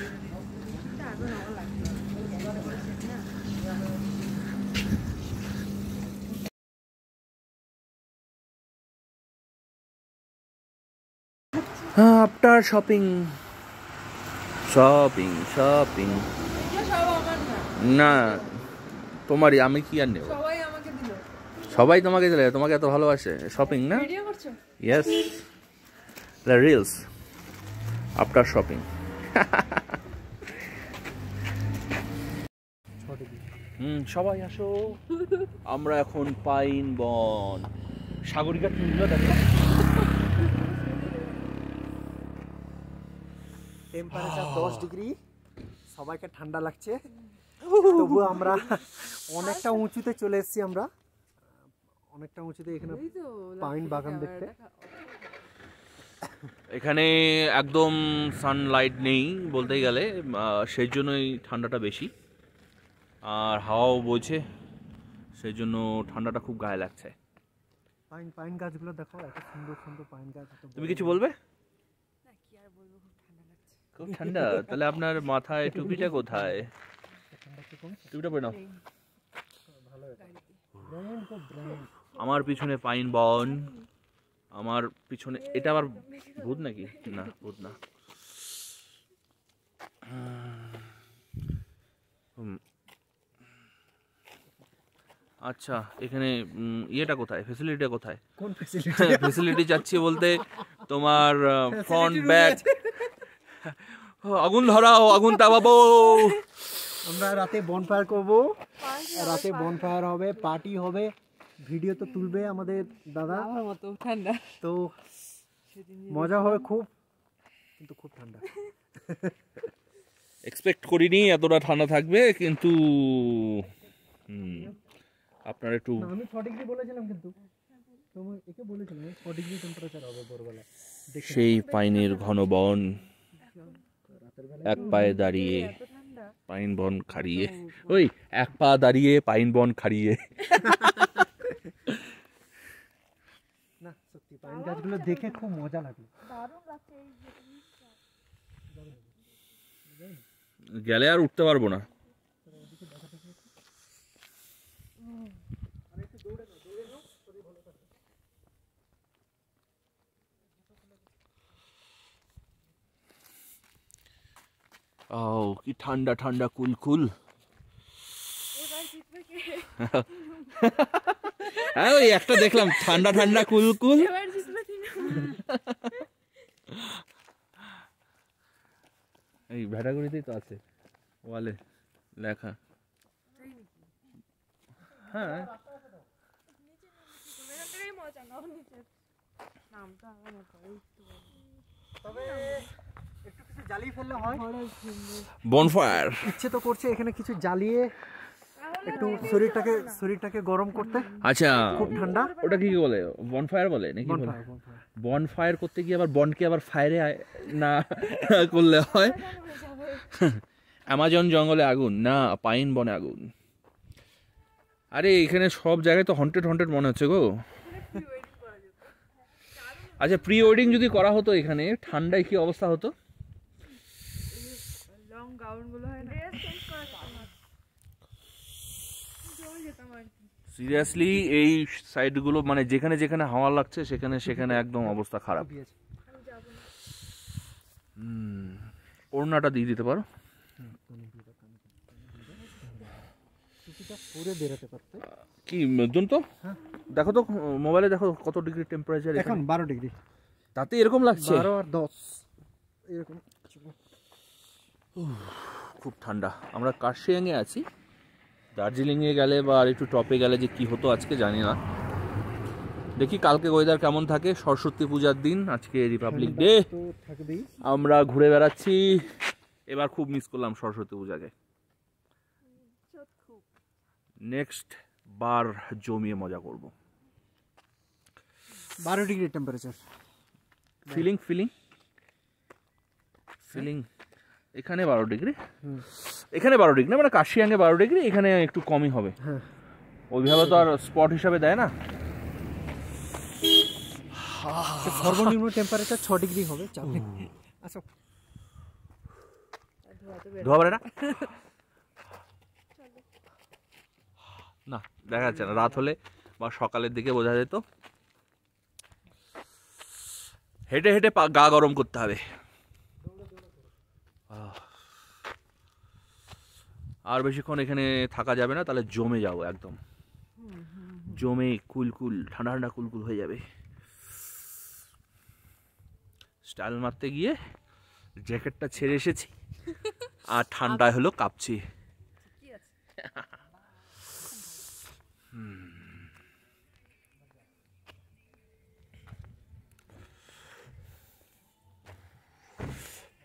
After shopping shopping shopping এটা সব আমার না না, তোমারই, আমি কি আর নেব? সবাই আমাকে দিল। সবাই তোমাকে দিলে, তোমাকে এত ভালোবাসে। শপিং না? ভিডিও করছো? Yes, the reels after shopping. সবাই আসো, আমরা এখন পাইন বন। সাগরিকা চুলগুলো দেখো। টেম্পারেচার 10 ডিগ্রি, সবাইকে ঠান্ডা লাগছে। তবু আমরা অনেকটা উঁচুতে চলে এসেছি। আমরা অনেকটা উঁচুতে এখানে এই তো পাইন বাগান দেখতে। এখানে একদম সানলাইট নেই বলতেই গেলে, সেই জন্যই ঠান্ডাটা বেশি। আর হাওয়াও বইছে, সেই জন্য ঠান্ডাটা খুব গায়ে লাগছে। পাইন পাইন গাছগুলো দেখো, এত সুন্দর সুন্দর পাইন গাছ। তুমি কিছু বলবে? না, কি আর বলবো, খুব ঠান্ডা লাগছে। খুব ঠান্ডা? তাহলে আপনার মাথায় টুপিটা কোথায়? টুপিটা পরে নাও। আমার পিছনে পাইন বন, আমার পিছনে এটা আবার ভূত নাকি? না, ভূত না। আচ্ছা, এখানে ইয়েটা কোথায়, ফ্যাসিলিটিটা কোথায়? কোন ফ্যাসিলিটি? ফ্যাসিলিটি চাচ্ছি বলতে তোমার ফ্রন্ট ব্যাক, আগুন ধরাও, আগুন তাপাবো। আমরা রাতে বনফায়ার করব, রাতে বনফায়ার হবে, পার্টি হবে, ভিডিও তো তুলবে আমাদের দাদা। আমার মতো ঠান্ডা। তো মজা হবে খুব, কিন্তু খুব ঠান্ডা। এক্সপেক্ট করিনি এতটা ঠান্ডা থাকবে, কিন্তু আপনার একটু না, আমি 6 ডিগ্রি বলেছিলাম, কিন্তু তুমি একে বলেছিলাম 6 ডিগ্রি টেম্পারেচার হবে ভোরবেলা। সেই পাইনের ঘন বন, এক পায়ে দাঁড়িয়ে এত ঠান্ডা। পাইন বন খাড়িয়ে, ওই এক পা দাঁড়িয়ে পাইন বন খাড়িয়ে। না সত্যি পাইন গাছগুলো দেখে খুব মজা লাগলো। দারুণ লাগছে এই যে গেলে আর উঠতে পারবো না। ও কি ঠান্ডা ঠান্ডা কুলকুল। এবার জিতবে কে? হ্যাঁ, ওই একটা দেখলাম ঠান্ডা ঠান্ডা কুলকুল। এবার জিতবে তিনু। এই ভ্যাটাগুড়িতেই তো আছে ওয়ালে লেখা। হ্যাঁ, এখান থেকেই মজা নাও নিচে। নামটা আমার মতো তবে একটু কিছু জ্বালিয়ে ফেললে হয়। বনফায়ার ইচ্ছে তো করছে এখানে কিছু জ্বালিয়ে একটু শরীরটাকে গরম করতে। আচ্ছা, খুব ঠান্ডা। ওটা কি বলে, বনফায়ার বলে নাকি? Bonfire, bonfire. বনফায়ার করতে গিয়ে আবার বনকে আবার ফায়ারে না করলে হয়। অ্যামাজন জঙ্গলে আগুন না, পাইন বনে আগুন। আরে এখানে সব জায়গায় তো হন্টেড হন্টেড মনে হচ্ছে গো। আচ্ছা, প্রি ওয়েডিং যদি করা হতো এখানে, ঠান্ডায় কি অবস্থা হতো? লং গাউন গুলো হয় না, ড্রেস চেঞ্জ করা আমার জমে যেতাম আর কি। সিরিয়াসলি এই সাইডগুলো মানে যেখানে যেখানে হাওয়া লাগছে সেখানে সেখানে একদম অবস্থা খারাপ। আমি যাবো না। ওড়নাটা দিয়ে দিতে পারো। টুপিটা পরে বেরোতে পারতে। কি দুন তো দেখো তো, মোবাইলে দেখো কত ডিগ্রি টেম্পারেচার এখন 12 ডিগ্রি, তাতে এরকম লাগছে। 12 আর 10 এরকম। খুব ঠান্ডা। আমরা কার্শিয়াংয়ে আছি, দার্জিলিংয়ে গেলে বা আর একটু টপে গেলে যে কি হতো আজকে জানি না। দেখি কালকে ওয়েদার কেমন থাকে। সরস্বতী পূজার দিন, আজকে রিপাবলিক ডে, তো থাকবেই। আমরা ঘুরে বেড়াচ্ছি। এবার খুব মিস করলাম সরস্বতী পূজাকে। নেক্সট বার জমিয়ে মজা করব। 12 degree temperature. Feeling feeling feeling এখানে 12 ডিগ্রি, এখানে 12 ডিগ্রি না, মানে কার্শিয়াংয়ে 12 ডিগ্রি, এখানে একটু কমই হবে। হ্যাঁ, ওইভাবে তো আর স্পট হিসাবে দেয় না। সর্বনিম্ন টেম্পারেচার 6 ডিগ্রি হবে। চাপে আচ্ছা, ধোয়া পড়ে না, না দেখা যাচ্ছে না। রাত হলে বা সকালের দিকে বোঝা যেত। হেঁটে হেঁটে গা গরম করতে হবে। আর বেশিক্ষণ এখানে থাকা যাবে না, তাহলে জমে যাবো একদম। জমে কুলকুল ঠান্ডা ঠান্ডা কুলকুল হয়ে যাবে। স্টাইল মারতে গিয়ে জ্যাকেটটা ছেড়ে এসেছি আর ঠান্ডায় হলো কাঁপছি।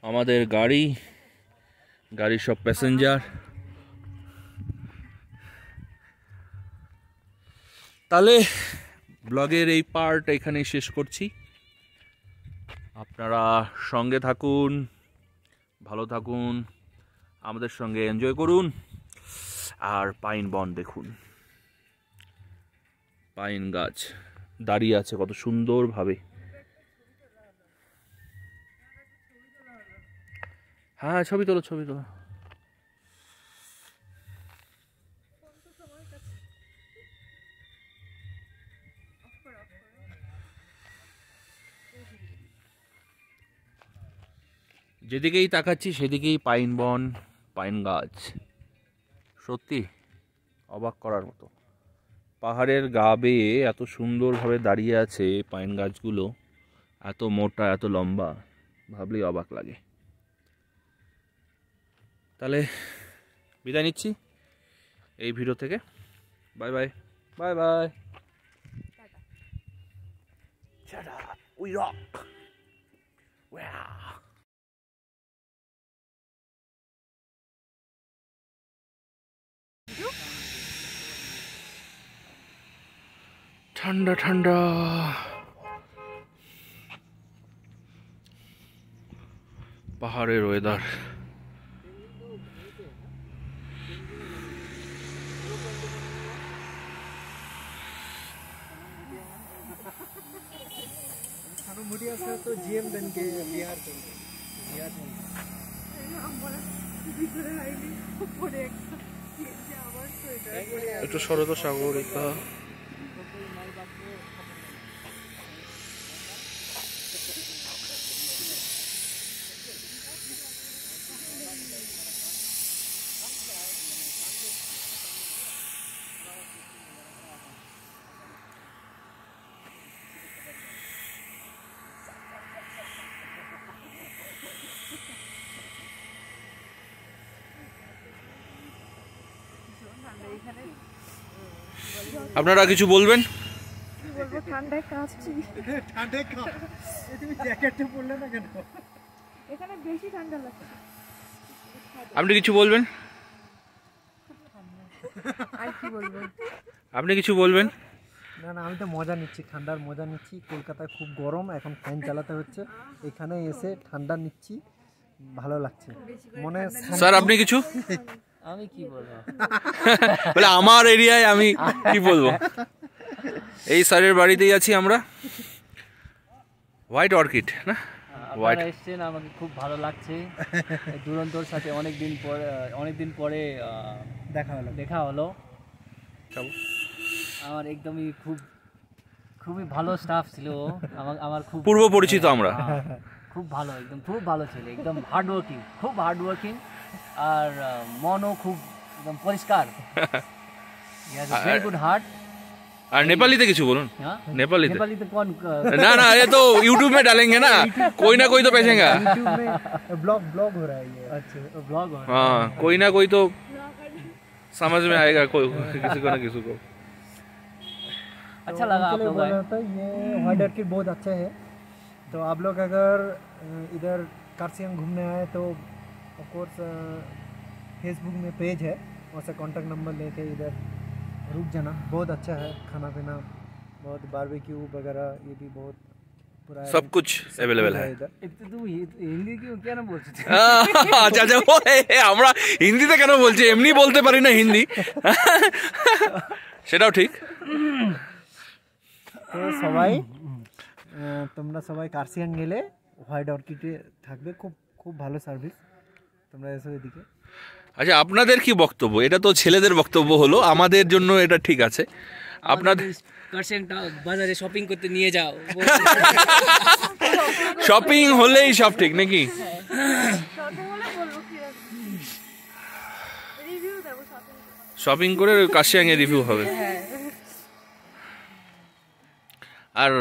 আমাদের গাড়ির সব প্যাসেঞ্জার। তাহলে ব্লগের এই পার্ট এখানেই শেষ করছি। আপনারা সঙ্গে থাকুন, ভালো থাকুন, আমাদের সঙ্গে এনজয় করুন, আর পাইন বন দেখুন। পাইন গাছ দাঁড়িয়ে আছে কত সুন্দরভাবে। হ্যাঁ, ছবি তোলো ছবি তোলো। যেদিকেই তাকাচ্ছি সেদিকেই পাইন বন, পাইন গাছ, সত্যি অবাক করার মতো। পাহাড়ের গা বেয়ে এত সুন্দরভাবে দাঁড়িয়ে আছে পাইন গাছগুলো, এত মোটা এত লম্বা, ভাবলেই অবাক লাগে। তাহলে বিদায় নিচ্ছি এই ভিডিও থেকে। By bye bye by. We rock. Wow. ঠান্ডা ঠান্ডা পাহাড়ের ওয়েদার। मुड़िया से तो जीएम बन के बिहार चल बिहार चल একটু শরৎ সাগরিকা। আপনারা কিছু বলবেন? বলবো ঠান্ডায় কাঁপছি। ঠান্ডায় কাঁপ তুমি জ্যাকেটটা পরলে না কেন? এখানে বেশি ঠান্ডা লাগছে। আপনি কিছু বলবেন? আর কি বলবো? আপনি কিছু বলবেন? না না, আমি তো মজা নিচ্ছি, ঠান্ডার মজা নিচ্ছি। কলকাতায় খুব গরম, এখন ফ্যান চালাতে হচ্ছে, এখানে এসে ঠান্ডা নিচ্ছি, ভালো লাগছে মনে। স্যার আপনি কিছু? আমি কি বলবো, বলে আমার এরিয়ায় আমি কি বলবো। এই স্যারের বাড়িতেই আছি আমরা, হোয়াইট অর্কিড না হোয়াইট। আপনারা এসেছেন, আমাকে খুব ভালো লাগছে। দুরন্তর সাথে অনেকদিন পরে দেখা হলো। আমার একদমই খুবই ভালো স্টাফ ছিল। আমার খুব পূর্ব পরিচিত আমরা। খুব ভালো, একদম খুব ভালো ছিল, একদম খুব হার্ড ওয়ার্কিং, আর মনও খুব একদম পরিষ্কার। Very good heart. আর নেপালিতে কিছু বলুন। नेपाली तो कौन? ना ये तो यूट्यूब में डालेंगे ना, कोई ना कोई तो भेजेगा। यूट्यूब में ब्लॉग हो रहा है ये। अच्छा ब्लॉग हो रहा है। हाँ कोई ना कोई तो समझ में आएगा, कोई किसी को ना किसी को। अच्छा लगा आप लोग आए। ये व्हाइट ऑर्किड बहुत अच्छा है, तो आप लोग अगर इधर कार्सियंग घूमने आए तो ऑफकोर्स फेसबुक में पेज है, वहाँ से कॉन्टैक्ट नंबर लेके इधर रुक जाना। बहुत अच्छा है, खाना पीना बहुत, बारबेक्यू वगैरह ये भी बहुत पूरा सब कुछ अवेलेबल है इधर। तू हिंदी क्यों क्या ना बोलते थे? আচ্ছা আচ্ছা, আমরা হিন্দিতে কেন বলছি, এমনি বলতে পারি না হিন্দি, সেটাও ঠিক। তো সবাই তোমরা সবাই কার্সিয়াং গেলে হোয়াইট অর্কিডে থাকবে, খুব খুব ভালো সার্ভিস, তোমরা এসো এদিকে। আচ্ছা আপনাদের কি বক্তব্য? এটা তো ছেলেদের বক্তব্য হলো, আমাদের জন্য এটা ঠিক আছে। আপনাদের কার্সিয়াংটা বাজারে শপিং করতে নিয়ে যাও। শপিং হলেই সব ঠিক নাকি? শপিং করে কার্সিয়াং এ রিভিউ হবে। আর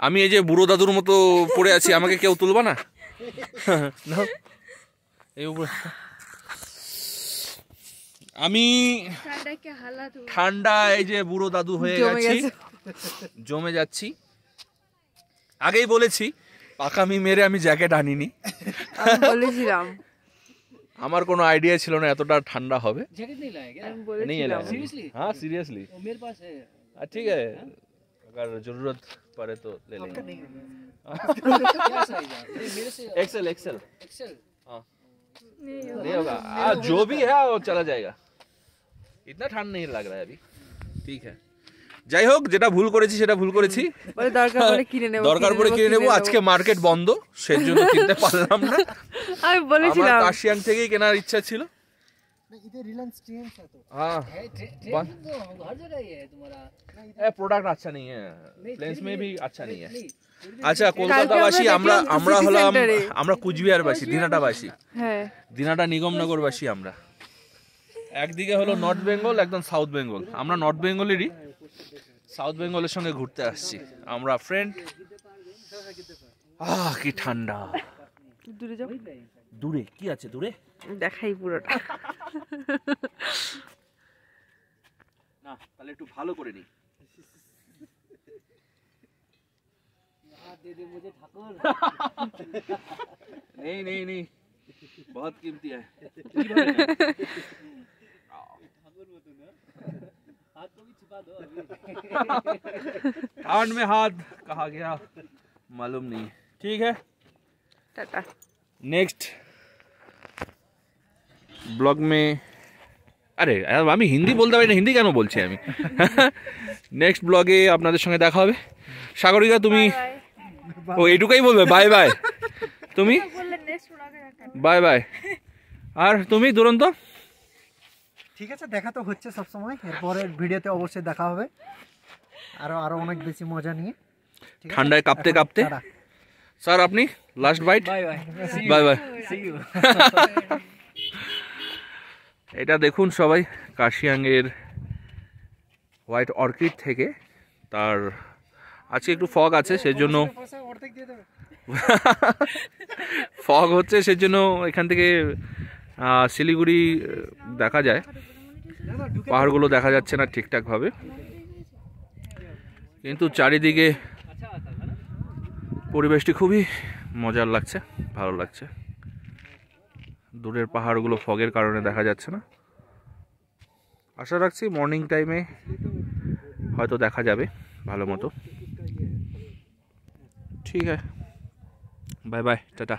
আমি এই যে বুড়ো দাদুর মতো পড়ে আছি, আমাকে কেউ তুলবা না? এই উপরে আমি ঠান্ডা, এই যে বুড়ো দাদু হয়ে গেছি, জমে যাচ্ছি। আগেই বলেছি পাকামি মেরে আমি জ্যাকেট আনিনি, বলেছিলাম আমার কোনো আইডিয়া ছিল না এতটা ঠান্ডা হবে। जैकेट नहीं लाया क्या? नहीं लाया सीरियसली? हाँ सीरियसली। वो मेरे पास है। ठीक है, अगर जरूरत पड़े तो ले लेंगे। क्या साइज है? मेरे से एक्सेल एक्सेल एक्सेल। हाँ नहीं होगा, जो भी है वो चला जाएगा, इतना ठंड नहीं लग रहा है अभी। ठीक है, যাই হোক, যেটা ভুল করেছি সেটা ভুল করেছি, দরকার পড়ে কিনে নেব, দরকার পড়ে কিনে নেব। আজকে মার্কেট বন্ধ, সেজন্য কিনতে পারলাম না। আমি বলেছিলাম আমার কাশিয়ান থেকেই কেনার ইচ্ছা ছিল। इधर रिलायंस ट्रेंड्स है तो हाँ तो हर जगह ही है तुम्हारा। प्रोडक्ट अच्छा नहीं है, प्लेन्स में भी अच्छा नहीं है। नहीं আচ্ছা কলকাতাবাসী আমরা হলাম, আমরা কুচবিহারবাসী, দিনাটাবাসী, হ্যাঁ দিনাটা নিগমনগরবাসী। আমরা একদিকে হলো নর্থ বেঙ্গল, একদম সাউথ বেঙ্গল। আমরা নর্থ বেঙ্গলেরই, সাউথ বেঙ্গলের সঙ্গে ঘুরতে আসছি আমরা ফ্রেন্ড। কি ঠান্ডা। দূরে যাও, দূরে কি আছে? দূরে দেখাই পুরোটা। না, তাহলে একটু ভালো করে নি। नहीं नहीं नहीं, बहुत कीमती है। कान में हाथ कहा गया मालूम नहीं। ठीक है, टाटा। नेक्स्ट ব্লগ মে আরে আমি হিন্দি বলতে পারি না, হিন্দি কেন বলছি আমি। নেক্সট ব্লগে আপনাদের সঙ্গে দেখা হবে। সাগরিকা তুমি ও এইটুকুই বলবে বাই বাই? তুমি বাই বাই। আর তুমি দুরন্ত? ঠিক আছে, দেখা তো হচ্ছে সব সময়, এরপরের ভিডিওতে অবশ্যই দেখা হবে আরো অনেক বেশি মজা নিয়ে। ঠান্ডায় কাঁপতে কাঁপতে। স্যার আপনি last bite? Bye bye bye bye, see you. এটা দেখুন সবাই, কার্শিয়াংয়ের হোয়াইট অর্কিড থেকে। তার আজকে একটু ফগ আছে, সেজন্য ফগ হচ্ছে, সেজন্য এখান থেকে শিলিগুড়ি দেখা যায়, পাহাড়গুলো দেখা যাচ্ছে না ঠিকঠাকভাবে, কিন্তু চারিদিকে পরিবেশটি খুবই মজার লাগছে, ভালো লাগছে। দূরের পাহাড়গুলো ফগের কারণে দেখা যাচ্ছে না। আশা রাখছি মর্নিং টাইমে হয়তো দেখা যাবে ভালো মতো। ঠিক আছে, বাই বাই, টাটা।